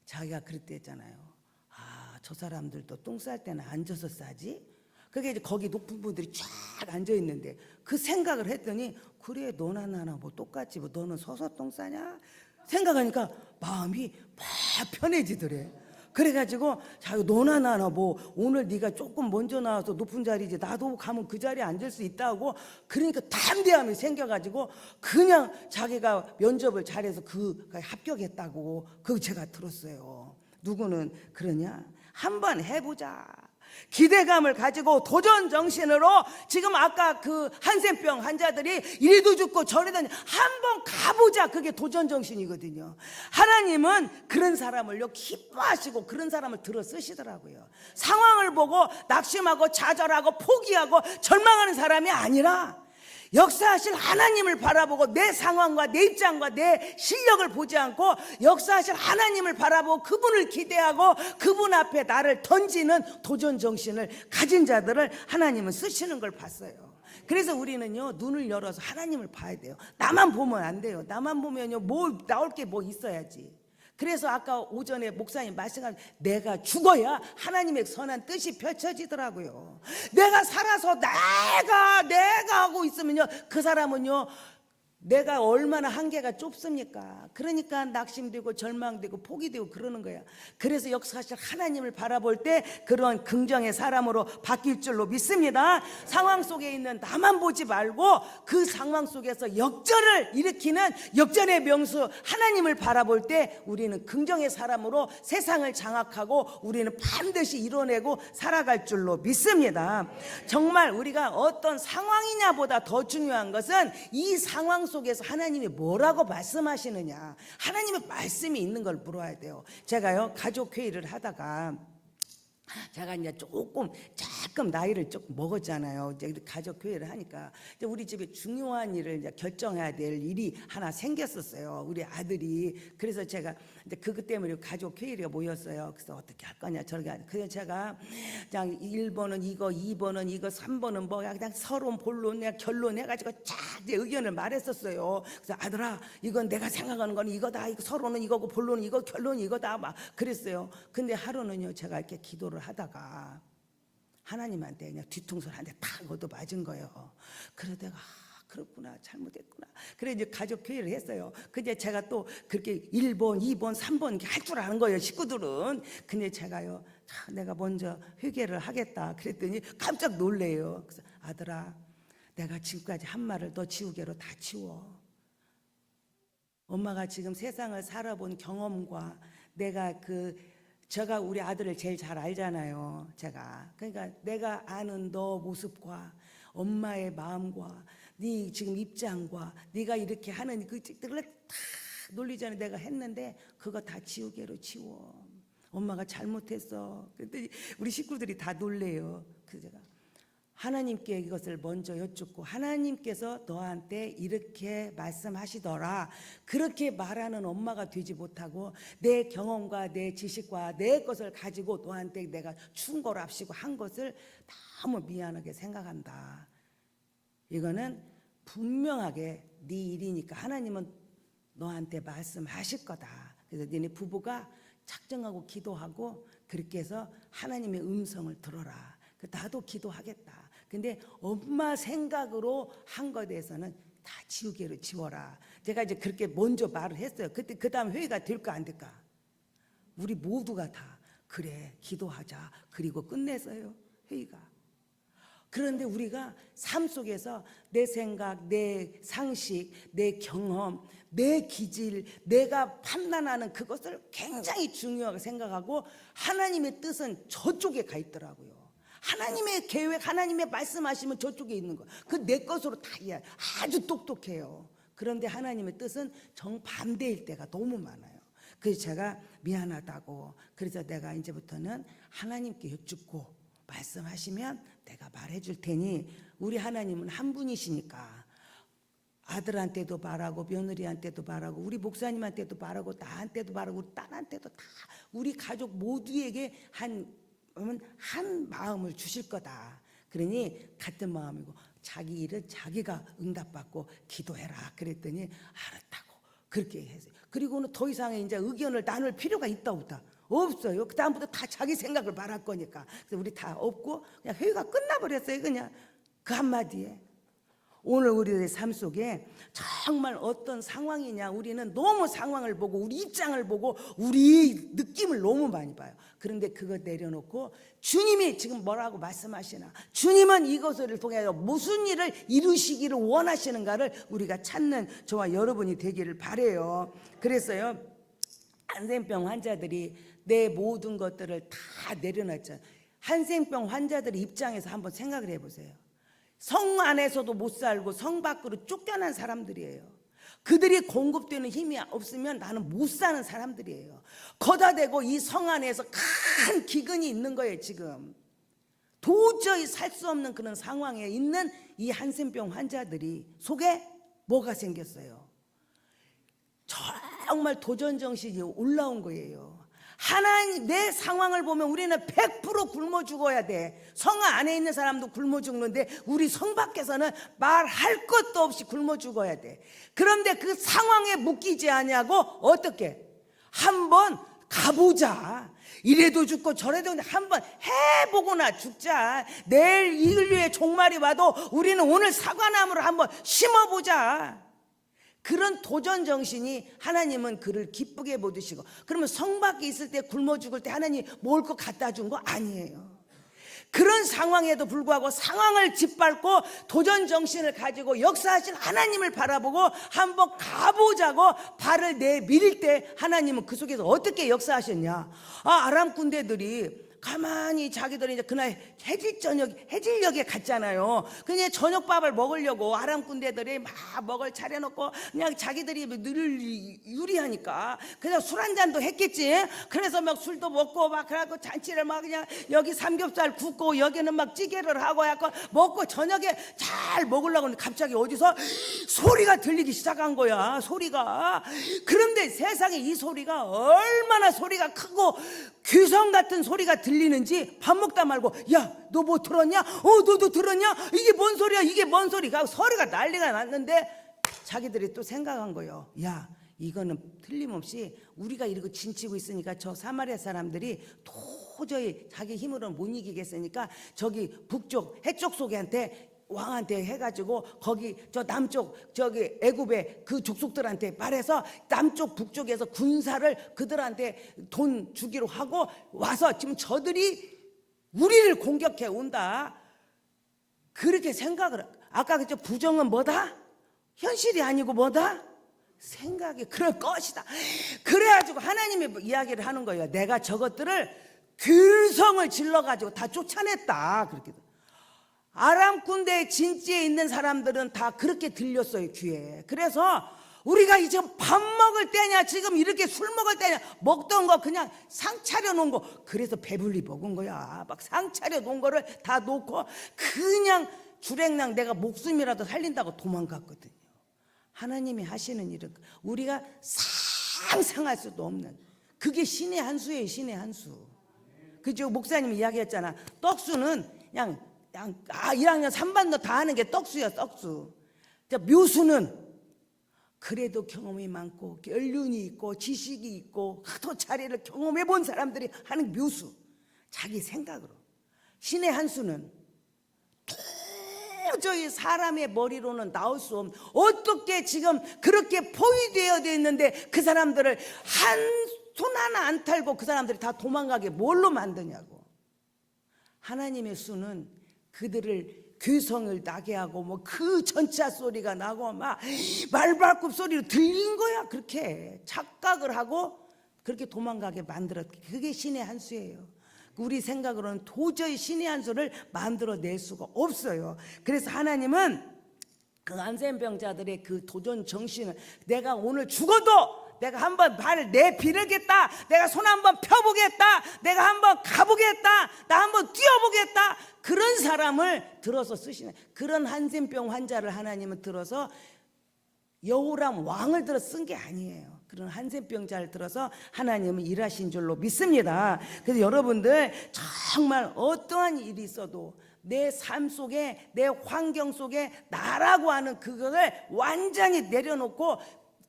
자기가 그랬대잖아요. 저 사람들도 똥 쌀 때는 앉아서 싸지? 그게 이제 거기 높은 분들이 쫙 앉아 있는데 그 생각을 했더니 그래 너나 나나 뭐 똑같지 뭐 너는 서서 똥 싸냐? 생각하니까 마음이 막 편해지더래. 그래가지고 자기 너나 나나 뭐 오늘 네가 조금 먼저 나와서 높은 자리지 나도 가면 그 자리에 앉을 수 있다고. 그러니까 담대함이 생겨가지고 그냥 자기가 면접을 잘해서 합격했다고 그거 제가 들었어요. 누구는 그러냐? 한번 해보자. 기대감을 가지고 도전 정신으로 지금 아까 그 한센병 환자들이 이리도 죽고 저리도 한번 가보자. 그게 도전 정신이거든요. 하나님은 그런 사람을요 기뻐하시고 그런 사람을 들어 쓰시더라고요. 상황을 보고 낙심하고 좌절하고 포기하고 절망하는 사람이 아니라 역사하실 하나님을 바라보고 내 상황과 내 입장과 내 실력을 보지 않고 역사하실 하나님을 바라보고 그분을 기대하고 그분 앞에 나를 던지는 도전 정신을 가진 자들을 하나님은 쓰시는 걸 봤어요. 그래서 우리는요 눈을 열어서 하나님을 봐야 돼요. 나만 보면 안 돼요. 나만 보면요 뭐 나올 게 뭐 있어야지. 그래서 아까 오전에 목사님 말씀한 내가 죽어야 하나님의 선한 뜻이 펼쳐지더라고요. 내가 살아서 내가 하고 있으면요, 그 사람은요, 내가 얼마나 한계가 좁습니까? 그러니까 낙심되고 절망되고 포기되고 그러는 거야. 그래서 역사실 하나님을 바라볼 때 그런 긍정의 사람으로 바뀔 줄로 믿습니다. 상황 속에 있는 나만 보지 말고 그 상황 속에서 역전을 일으키는 역전의 명수 하나님을 바라볼 때 우리는 긍정의 사람으로 세상을 장악하고 우리는 반드시 이뤄내고 살아갈 줄로 믿습니다. 정말 우리가 어떤 상황이냐보다 더 중요한 것은 이 상황 속에서 하나님이 뭐라고 말씀하시느냐, 하나님의 말씀이 있는 걸 물어야 돼요. 제가요 가족 회의를 하다가 제가 이제 조금 나이를 조금 먹었잖아요. 이제 가족 교회를 하니까 이제 우리 집에 중요한 일을 이제 결정해야 될 일이 하나 생겼었어요. 우리 아들이. 그래서 제가 이제 그것 때문에 가족 회의가 모였어요. 그래서 어떻게 할 거냐 저렇게 하냐. 그래서 제가 그냥 1번은 이거, 2번은 이거, 3번은 뭐야, 그냥 서론 본론 그냥 결론 해가지고 쫙 이제 의견을 말했었어요. 그래서 아들아, 이건 내가 생각하는 건 이거다. 이거 서론은 이거고 본론은 이거, 결론은 이거다. 막 그랬어요. 근데 하루는요 제가 이렇게 기도를 하다가 하나님한테 그냥 뒤통수를 한 대 탁 얻어 맞은 거예요. 그러다가 그렇구나, 잘못했구나. 그래 이제 가족 회의를 했어요. 근데 제가 또 그렇게 1번, 2번, 3번 할 줄 아는 거예요, 식구들은. 근데 제가요, 내가 먼저 회개를 하겠다 그랬더니 깜짝 놀래요. 그래서 아들아, 내가 지금까지 한 말을 너 지우개로 다 치워. 엄마가 지금 세상을 살아본 경험과 내가 제가 우리 아들을 제일 잘 알잖아요. 그러니까 내가 아는 너 모습과 엄마의 마음과 네 지금 입장과 네가 이렇게 하는 그걸 다 놀리 전에 내가 했는데 그거 다 지우개로 치워. 엄마가 잘못했어. 그랬더니 우리 식구들이 다 놀래요. 그래서 제가 하나님께 이것을 먼저 여쭙고 하나님께서 너한테 이렇게 말씀하시더라. 그렇게 말하는 엄마가 되지 못하고 내 경험과 내 지식과 내 것을 가지고 너한테 내가 충고랍시고 한 것을 너무 미안하게 생각한다. 이거는 분명하게 네 일이니까 하나님은 너한테 말씀하실 거다. 그래서 너네 부부가 작정하고 기도하고 그렇게 해서 하나님의 음성을 들어라. 나도 기도하겠다. 근데 엄마 생각으로 한 것에 대해서는 다 지우개로 지워라. 제가 이제 그렇게 먼저 말을 했어요. 그때 그 다음 회의가 될까 안 될까? 우리 모두가 다 그래 기도하자. 그리고 끝냈어요, 회의가. 그런데 우리가 삶 속에서 내 생각, 내 상식, 내 경험, 내 기질, 내가 판단하는 그것을 굉장히 중요하게 생각하고 하나님의 뜻은 저쪽에 가 있더라고요. 하나님의 계획, 하나님의 말씀하시면 저쪽에 있는 거. 그 내 것으로 다 이해해. 아주 똑똑해요. 그런데 하나님의 뜻은 정반대일 때가 너무 많아요. 그래서 제가 미안하다고. 그래서 내가 이제부터는 하나님께 여쭙고 말씀하시면 내가 말해줄 테니 우리 하나님은 한 분이시니까 아들한테도 말하고 며느리한테도 말하고 우리 목사님한테도 말하고 나한테도 말하고 우리 딸한테도 다 우리 가족 모두에게 한 마음을 주실 거다. 그러니 같은 마음이고 자기 일은 자기가 응답받고 기도해라. 그랬더니 알았다고 그렇게 했어요. 그리고는 더 이상의 이제 의견을 나눌 필요가 있다 없다? 없어요. 그 다음부터 다 자기 생각을 말할 거니까. 그래서 우리 다 없고 그냥 회의가 끝나버렸어요. 그냥 그 한마디에. 오늘 우리의 삶 속에 정말 어떤 상황이냐, 우리는 너무 상황을 보고 우리 입장을 보고 우리 느낌을 너무 많이 봐요. 그런데 그거 내려놓고 주님이 지금 뭐라고 말씀하시나, 주님은 이것을 통해 무슨 일을 이루시기를 원하시는가를 우리가 찾는 저와 여러분이 되기를 바라요. 그래서요, 한센병 환자들이 내 모든 것들을 다 내려놨잖아요. 한센병 환자들의 입장에서 한번 생각을 해보세요. 성 안에서도 못 살고 성 밖으로 쫓겨난 사람들이에요. 그들이 공급되는 힘이 없으면 나는 못 사는 사람들이에요. 거다 대고 이 성 안에서 큰 기근이 있는 거예요. 지금 도저히 살 수 없는 그런 상황에 있는 이 한센병 환자들이 속에 뭐가 생겼어요? 정말 도전정신이 올라온 거예요. 하나님, 내 상황을 보면 우리는 100% 굶어 죽어야 돼. 성 안에 있는 사람도 굶어 죽는데 우리 성 밖에서는 말할 것도 없이 굶어 죽어야 돼. 그런데 그 상황에 묶이지 않냐고 어떻게? 한번 가보자. 이래도 죽고 저래도 한번 해보고나 죽자. 내일 인류의 종말이 와도 우리는 오늘 사과나무를 한번 심어보자. 그런 도전 정신이 하나님은 그를 기쁘게 보시고, 그러면 성 밖에 있을 때 굶어 죽을 때 하나님이 먹을 거 갖다 준 거 아니에요. 그런 상황에도 불구하고 상황을 짓밟고 도전 정신을 가지고 역사하신 하나님을 바라보고 한번 가보자고 발을 내밀 때 하나님은 그 속에서 어떻게 역사하셨냐. 아람 군대들이 가만히 자기들이 이제 그날 해질녘에 갔잖아요. 그냥 저녁밥을 먹으려고 아람 군대들이 막 먹을 차려놓고 그냥 자기들이 늘 유리하니까 그냥 술 한 잔도 했겠지. 그래서 막 술도 먹고 막 그래갖고 잔치를 막 그냥 여기 삼겹살 굽고 여기는 막 찌개를 하고 약간 먹고 저녁에 잘 먹으려고 하는데 갑자기 어디서 소리가 들리기 시작한 거야. 소리가. 그런데 세상에 이 소리가 얼마나 소리가 크고 귀성 같은 소리가 들리는지 밥 먹다 말고, 야, 너 뭐 들었냐? 너도 들었냐? 이게 뭔 소리야? 이게 뭔 소리가? 소리가 난리가 났는데 자기들이 또 생각한 거예요. 야, 이거는 틀림없이 우리가 이러고 진치고 있으니까 저 사마리아 사람들이 도저히 자기 힘으로 못 이기겠으니까 저기 북쪽 해쪽 속에한테 왕한테 해가지고 거기 저 남쪽 저기 애굽의 그 족속들한테 말해서 남쪽 북쪽에서 군사를 그들한테 돈 주기로 하고 와서 지금 저들이 우리를 공격해 온다. 그렇게 생각을. 아까 그저 부정은 뭐다? 현실이 아니고 뭐다? 생각이 그럴 것이다. 그래가지고 하나님의 이야기를 하는 거예요. 내가 저것들을 귀성을 질러가지고 다 쫓아냈다. 그렇게. 아람 군대 진지에 있는 사람들은 다 그렇게 들렸어요, 귀에. 그래서 우리가 이제 밥 먹을 때냐, 지금 이렇게 술 먹을 때냐, 먹던 거 그냥 상 차려놓은 거, 그래서 배불리 먹은 거야. 막 상 차려놓은 거를 다 놓고 그냥 주랭랑 내가 목숨이라도 살린다고 도망갔거든요. 하나님이 하시는 일은 우리가 상상할 수도 없는, 그게 신의 한 수예요. 신의 한 수. 그죠? 목사님이 이야기했잖아. 떡수는 그냥 1학년 3반도 다 하는 게 떡수야. 떡수. 묘수는 그래도 경험이 많고 연륜이 있고 지식이 있고 하도 자리를 경험해 본 사람들이 하는 묘수. 자기 생각으로. 신의 한 수는 도저히 사람의 머리로는 나올 수 없는, 어떻게 지금 그렇게 포위되어 있는데 그 사람들을 한 손 하나 안 탈고 그 사람들이 다 도망가게 뭘로 만드냐고. 하나님의 수는 그들을 귀성을 나게 하고 뭐 그 전차 소리가 나고 막 말발굽 소리로 들린 거야. 그렇게 착각을 하고 그렇게 도망가게 만들었. 그게 신의 한 수예요. 우리 생각으로는 도저히 신의 한 수를 만들어낼 수가 없어요. 그래서 하나님은 그 안센병자들의 그 도전 정신을, 내가 오늘 죽어도 내가 한번 발을 내비르겠다, 내가 손 한번 펴보겠다, 내가 한번 가보겠다, 나 한번 뛰어보겠다, 그런 사람을 들어서 쓰시는, 그런 한센병 환자를 하나님은 들어서 여호람 왕을 들어 쓴 게 아니에요. 그런 한센병자를 들어서 하나님은 일하신 줄로 믿습니다. 그래서 여러분들 정말 어떠한 일이 있어도 내 삶 속에, 내 환경 속에 나라고 하는 그것을 완전히 내려놓고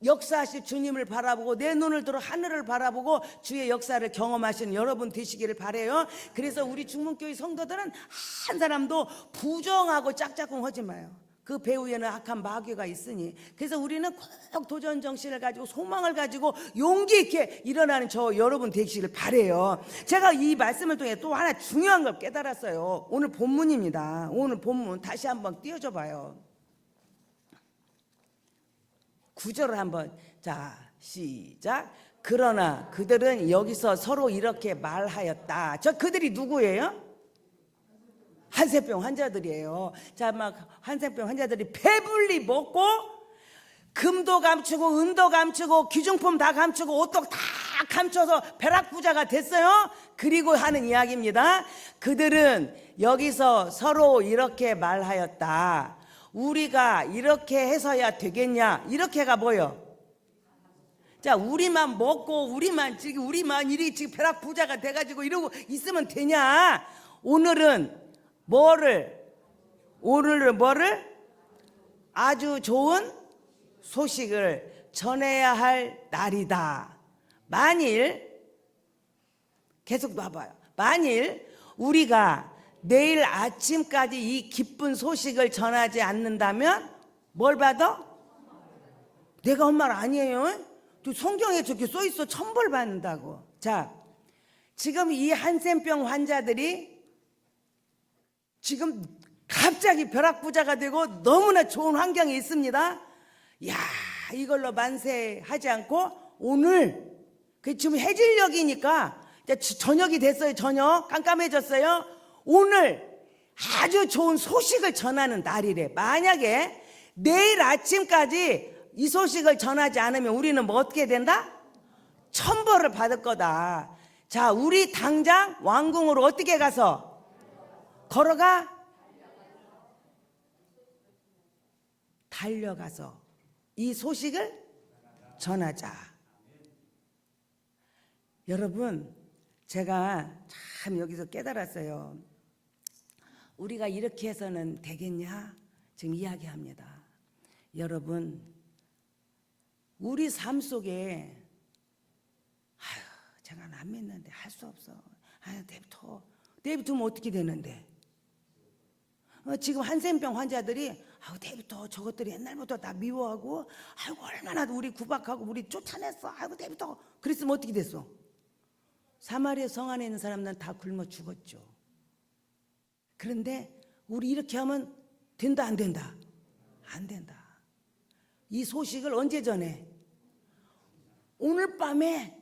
역사하실 주님을 바라보고 내 눈을 들어 하늘을 바라보고 주의 역사를 경험하시는 여러분 되시기를 바라요. 그래서 우리 중문교회 성도들은 한 사람도 부정하고 짝짝꿍 하지 마요. 그 배후에는 악한 마귀가 있으니. 그래서 우리는 꼭 도전 정신을 가지고 소망을 가지고 용기 있게 일어나는 저 여러분 되시기를 바라요. 제가 이 말씀을 통해 또 하나 중요한 걸 깨달았어요. 오늘 본문입니다. 오늘 본문 다시 한번 띄워줘 봐요. 9절을 한번. 자, 시작. 그러나 그들은 여기서 서로 이렇게 말하였다. 저 그들이 누구예요? 한센병 환자들이에요. 자, 막 한센병 환자들이 배불리 먹고 금도 감추고 은도 감추고 귀중품 다 감추고 옷도 다 감춰서 벼락부자가 됐어요. 그리고 하는 이야기입니다. 그들은 여기서 서로 이렇게 말하였다. 우리가 이렇게 해서야 되겠냐? 이렇게가 뭐요? 자, 우리만 먹고 우리만 이리 지금 벼락 부자가 돼가지고 이러고 있으면 되냐? 오늘은 뭐를 아주 좋은 소식을 전해야 할 날이다. 만일 계속 놔봐요. 만일 우리가 내일 아침까지 이 기쁜 소식을 전하지 않는다면 뭘 받아? 내가 한 말 아니에요. 또 성경에 저렇게 써있어. 천벌 받는다고. 자, 지금 이 한센병 환자들이 지금 갑자기 벼락부자가 되고 너무나 좋은 환경에 있습니다. 야, 이걸로 만세하지 않고 오늘 지금 해질녘이니까 저녁이 됐어요. 저녁 깜깜해졌어요. 오늘 아주 좋은 소식을 전하는 날이래. 만약에 내일 아침까지 이 소식을 전하지 않으면 우리는 뭐 어떻게 된다? 천벌을 받을 거다. 자, 우리 당장 왕궁으로 어떻게 가서? 걸어가? 달려가서 이 소식을 전하자. 여러분, 제가 참 여기서 깨달았어요. 우리가 이렇게 해서는 되겠냐? 지금 이야기합니다. 여러분, 우리 삶 속에 제가 안 믿는데 할 수 없어. 내일부터 어떻게 되는데? 지금 한센병 환자들이 내일부터 저것들이 옛날부터 다 미워하고 얼마나 우리 구박하고 우리 쫓아냈어. 내일부터 그랬으면 어떻게 됐어? 사마리아 성 안에 있는 사람들은 다 굶어 죽었죠. 그런데 우리 이렇게 하면 된다 안 된다? 안 된다. 이 소식을 언제 전해? 오늘 밤에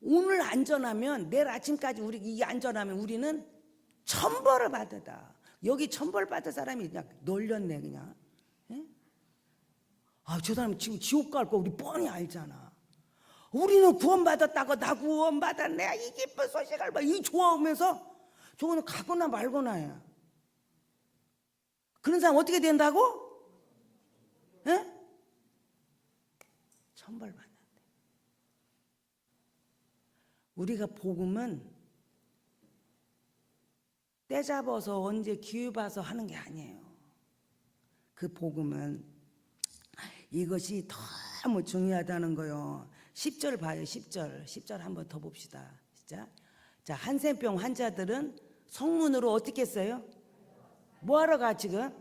오늘 안전하면 내일 아침까지 우리 이게 안전하면 우리는 천벌을 받으다. 여기 천벌 받을 사람이 그냥 놀렸네 그냥. 예? 저 사람 지금 지옥 갈 거 우리 뻔히 알잖아. 우리는 구원받았다고 나 구원받았네 이 기쁜 소식을 막 이 좋아하면서 저거는 가거나 말거나야. 그런 사람 어떻게 된다고? 예? 천벌 받는데. 우리가 복음은 때 잡아서 언제 기회 봐서 하는 게 아니에요. 그 복음은 이것이 너무 중요하다는 거요. 10절 봐요. 10절 한번 더 봅시다. 진짜. 자, 한센병 환자들은 성문으로 어떻게 했어요? 뭐 하러 가 지금?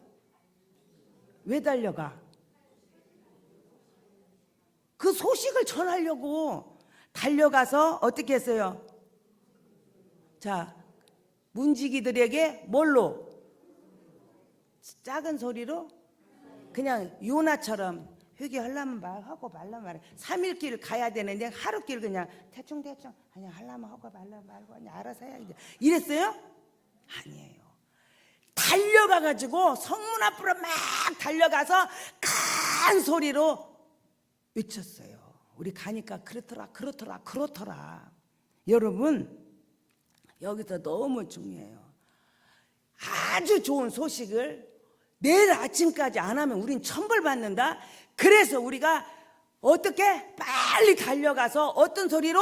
왜 달려가? 그 소식을 전하려고 달려가서 어떻게 했어요? 자, 문지기들에게 뭘로? 작은 소리로 그냥 요나처럼 회개하려면 말하고 말라면 말해. 3일길 가야 되는데 하루길 그냥 대충 그냥 하려면 하고 말라면 말고 그냥 알아서 해야 돼. 이랬어요? 아니에요. 달려가가지고 성문 앞으로 막 달려가서 큰 소리로 외쳤어요. 우리 가니까 그렇더라. 여러분, 여기서 너무 중요해요. 아주 좋은 소식을 내일 아침까지 안 하면 우린 천벌 받는다. 그래서 우리가 어떻게 빨리 달려가서 어떤 소리로?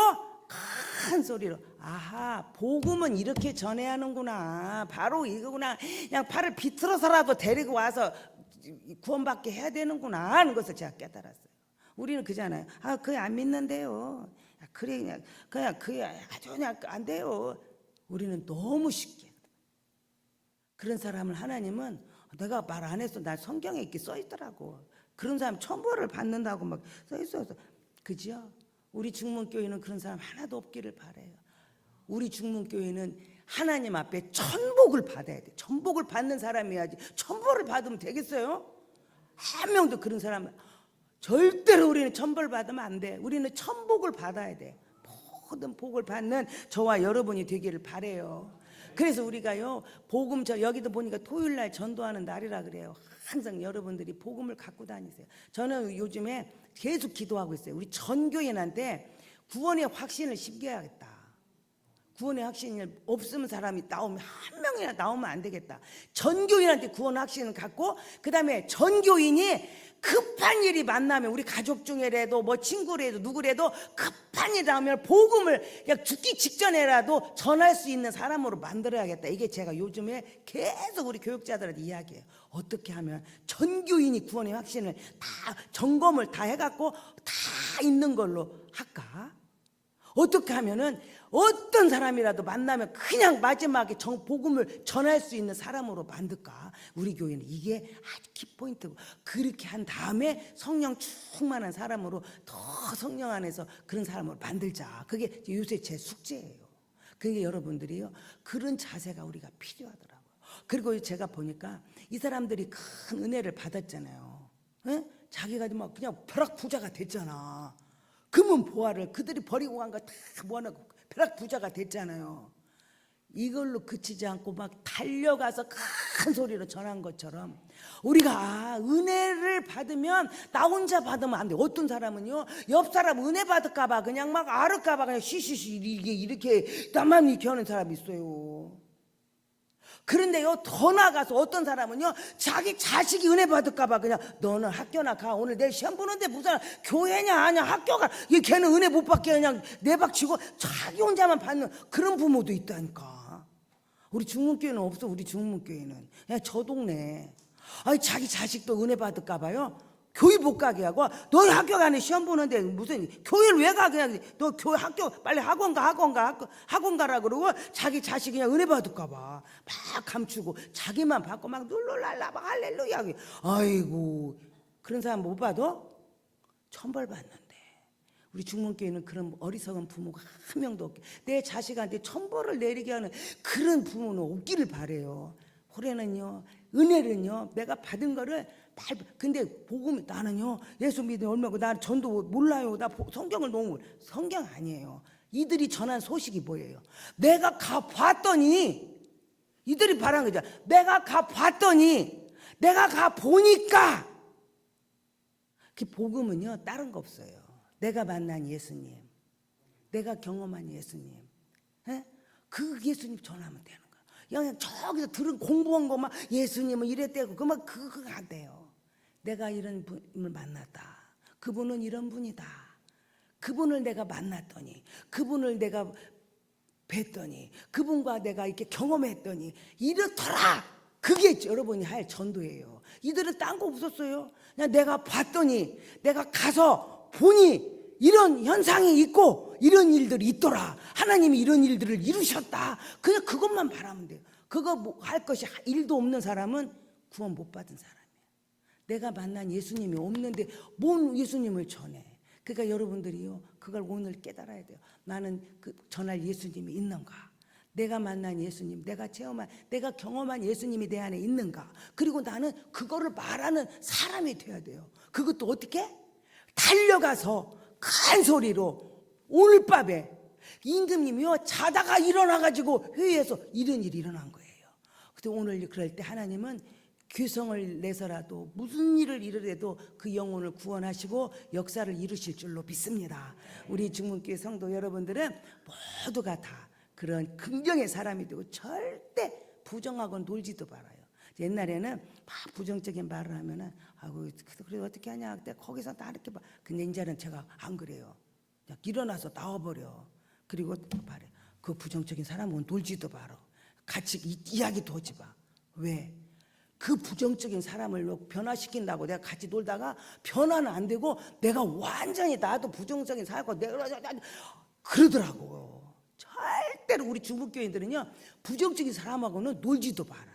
큰 소리로. 아하, 복음은 이렇게 전해야 하는구나. 바로 이거구나. 그냥 팔을 비틀어서라도 데리고 와서 구원받게 해야 되는구나 하는 것을 제가 깨달았어요. 우리는 그잖아요. 그게 안 믿는데요. 그래 그냥 그게 아주 그냥 안 돼요. 우리는 너무 쉽게. 그런 사람을 하나님은 내가 말 안 했어. 나 성경에 이렇게 써 있더라고. 그런 사람 천벌을 받는다고 막 써 있어서. 그죠? 우리 중문교회는 그런 사람 하나도 없기를 바라요. 우리 중문교회는 하나님 앞에 천복을 받아야 돼. 천복을 받는 사람이야지. 천벌을 받으면 되겠어요? 한 명도 그런 사람 절대로 우리는 천벌 받으면 안 돼. 우리는 천복을 받아야 돼. 모든 복을 받는 저와 여러분이 되기를 바라요. 그래서 우리가요 복음 여기도 보니까 토요일날 전도하는 날이라 그래요. 항상 여러분들이 복음을 갖고 다니세요. 저는 요즘에 계속 기도하고 있어요. 우리 전 교인한테 구원의 확신을 심겨야겠다. 구원의 확신이 없으면 사람이 나오면 한 명이나 나오면 안 되겠다. 전 교인한테 구원 확신을 갖고 그 다음에 전 교인이 급한 일이 만나면 우리 가족 중에라도 뭐 친구라도 누구라도 급한 일이 나오면 복음을 그냥 죽기 직전에라도 전할 수 있는 사람으로 만들어야겠다. 이게 제가 요즘에 계속 우리 교육자들한테 이야기해요. 어떻게 하면 전 교인이 구원의 확신을 다 점검을 다 해갖고 다 있는 걸로 할까? 어떻게 하면은 어떤 사람이라도 만나면 그냥 마지막에 복음을 전할 수 있는 사람으로 만들까? 우리 교회는 이게 아주 키포인트고, 그렇게 한 다음에 성령 충만한 사람으로 더 성령 안에서 그런 사람으로 만들자. 그게 요새 제 숙제예요. 그게 여러분들이요, 그런 자세가 우리가 필요하더라고요. 그리고 제가 보니까 이 사람들이 큰 은혜를 받았잖아요. 에? 자기가 막 그냥 벼락 부자가 됐잖아. 금은 보화를 그들이 버리고 간 거 다 모아놓고 벼락 부자가 됐잖아요. 이걸로 그치지 않고 막 달려가서 큰 소리로 전한 것처럼, 우리가 은혜를 받으면 나 혼자 받으면 안 돼. 어떤 사람은요, 옆 사람 은혜 받을까 봐 그냥 막 알을까 봐 그냥 쉬쉬쉬 이렇게 나만 이렇게 하는 사람이 있어요. 그런데요, 더 나가서 어떤 사람은요, 자기 자식이 은혜 받을까 봐 그냥 너는 학교나 가, 오늘 내일 시험 보는데 무슨 교회냐 아냐 학교가, 걔는 은혜 못 받게 그냥 내박치고 자기 혼자만 받는 그런 부모도 있다니까. 우리 중문교회는 없어. 우리 중문교회는 그냥 저 동네, 아니 자기 자식도 은혜 받을까 봐요, 교회 못 가게 하고, 너희 학교 가네 시험 보는데 무슨 교회를 왜 가? 그냥 너 교회 학교 빨리 학원 가라 그러고 자기 자식이 그냥 은혜 받을까 봐 막 감추고 자기만 받고 막 룰루랄라 막 할렐루야. 아이고, 그런 사람 못 받아? 천벌 받는데. 우리 중문교회는 그런 어리석은 부모가 한 명도 없게, 내 자식한테 천벌을 내리게 하는 그런 부모는 없기를 바래요. 올해는요, 은혜는요, 내가 받은 거를 근데 복음, 나는요 예수 믿는 얼마고 나 전도 몰라요. 나 성경을 너무, 성경 아니에요. 이들이 전한 소식이 뭐예요? 내가 가 봤더니, 이들이 바란 거죠. 내가 가 봤더니, 내가 가 보니까. 그 복음은요 다른 거 없어요. 내가 만난 예수님, 내가 경험한 예수님, 에? 그 예수님 전하면 되는 거예요. 그냥 저기서 들은 공부한 것만 예수님은 이랬대고 그만 그거 안 돼요. 내가 이런 분을 만났다. 그분은 이런 분이다. 그분을 내가 만났더니, 그분을 내가 뵀더니, 그분과 내가 이렇게 경험했더니 이렇더라. 그게 여러분이 할 전도예요. 이들은 딴 거 없었어요. 그냥 내가 봤더니, 내가 가서 보니 이런 현상이 있고 이런 일들이 있더라. 하나님이 이런 일들을 이루셨다. 그냥 그것만 바라면 돼요. 그거 뭐 할 것이 일도 없는 사람은 구원 못 받은 사람이에요. 내가 만난 예수님이 없는데 뭔 예수님을 전해. 그러니까 여러분들이요, 그걸 오늘 깨달아야 돼요. 나는 그 전할 예수님이 있는가? 내가 만난 예수님, 내가 체험한, 내가 경험한 예수님이 내 안에 있는가? 그리고 나는 그거를 말하는 사람이 돼야 돼요. 그것도 어떻게? 달려가서 큰 소리로. 오늘 밤에 임금님이요 자다가 일어나가지고 회의에서 이런 일이 일어난 거예요. 근데 오늘 그럴 때 하나님은 귀성을 내서라도 무슨 일을 이루려도 그 영혼을 구원하시고 역사를 이루실 줄로 믿습니다. 우리 중문교회 성도 여러분들은 모두가 다 그런 긍정의 사람이 되고 절대 부정하고 놀지도 말아요. 옛날에는 막 부정적인 말을 하면은 아이고 그래 어떻게 하냐, 그때 거기서 다 이렇게 봐. 근데 이제는 제가 안 그래요. 그냥 일어나서 나와버려. 그리고 말해, 그 부정적인 사람은 놀지도 말어. 같이 이야기도 하지 마. 왜? 그 부정적인 사람을 변화시킨다고 내가 같이 놀다가 변화는 안 되고 내가 완전히 나도 부정적인 사람이고 내가 그러더라고. 절대로 우리 중국교인들은요 부정적인 사람하고는 놀지도 마라.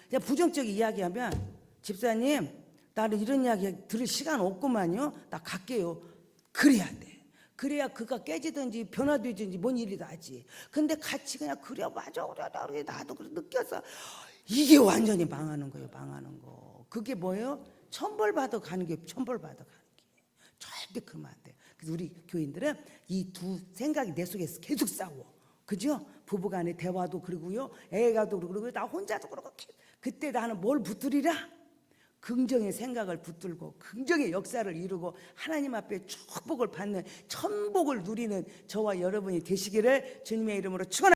그냥 부정적인 이야기하면 집사님 나는 이런 이야기 들을 시간 없구만요. 나 갈게요. 그래야 돼. 그래야 그가 깨지든지 변화되든지 뭔 일이 나지. 근데 같이 그냥 그래 맞아 그래 나도 그래 느꼈어. 이게 완전히 망하는 거예요. 망하는 거. 그게 뭐예요? 천벌받아 가는 게 천벌받아 가는 게. 절대 그러면 안 돼요. 그래서 우리 교인들은 이 두 생각이 내 속에서 계속 싸워. 그죠? 부부간의 대화도 그러고요. 애가도 그러고 나 혼자도 그러고. 그때 나는 뭘 붙들이라? 긍정의 생각을 붙들고 긍정의 역사를 이루고 하나님 앞에 축복을 받는 천복을 누리는 저와 여러분이 되시기를 주님의 이름으로 축원합니다.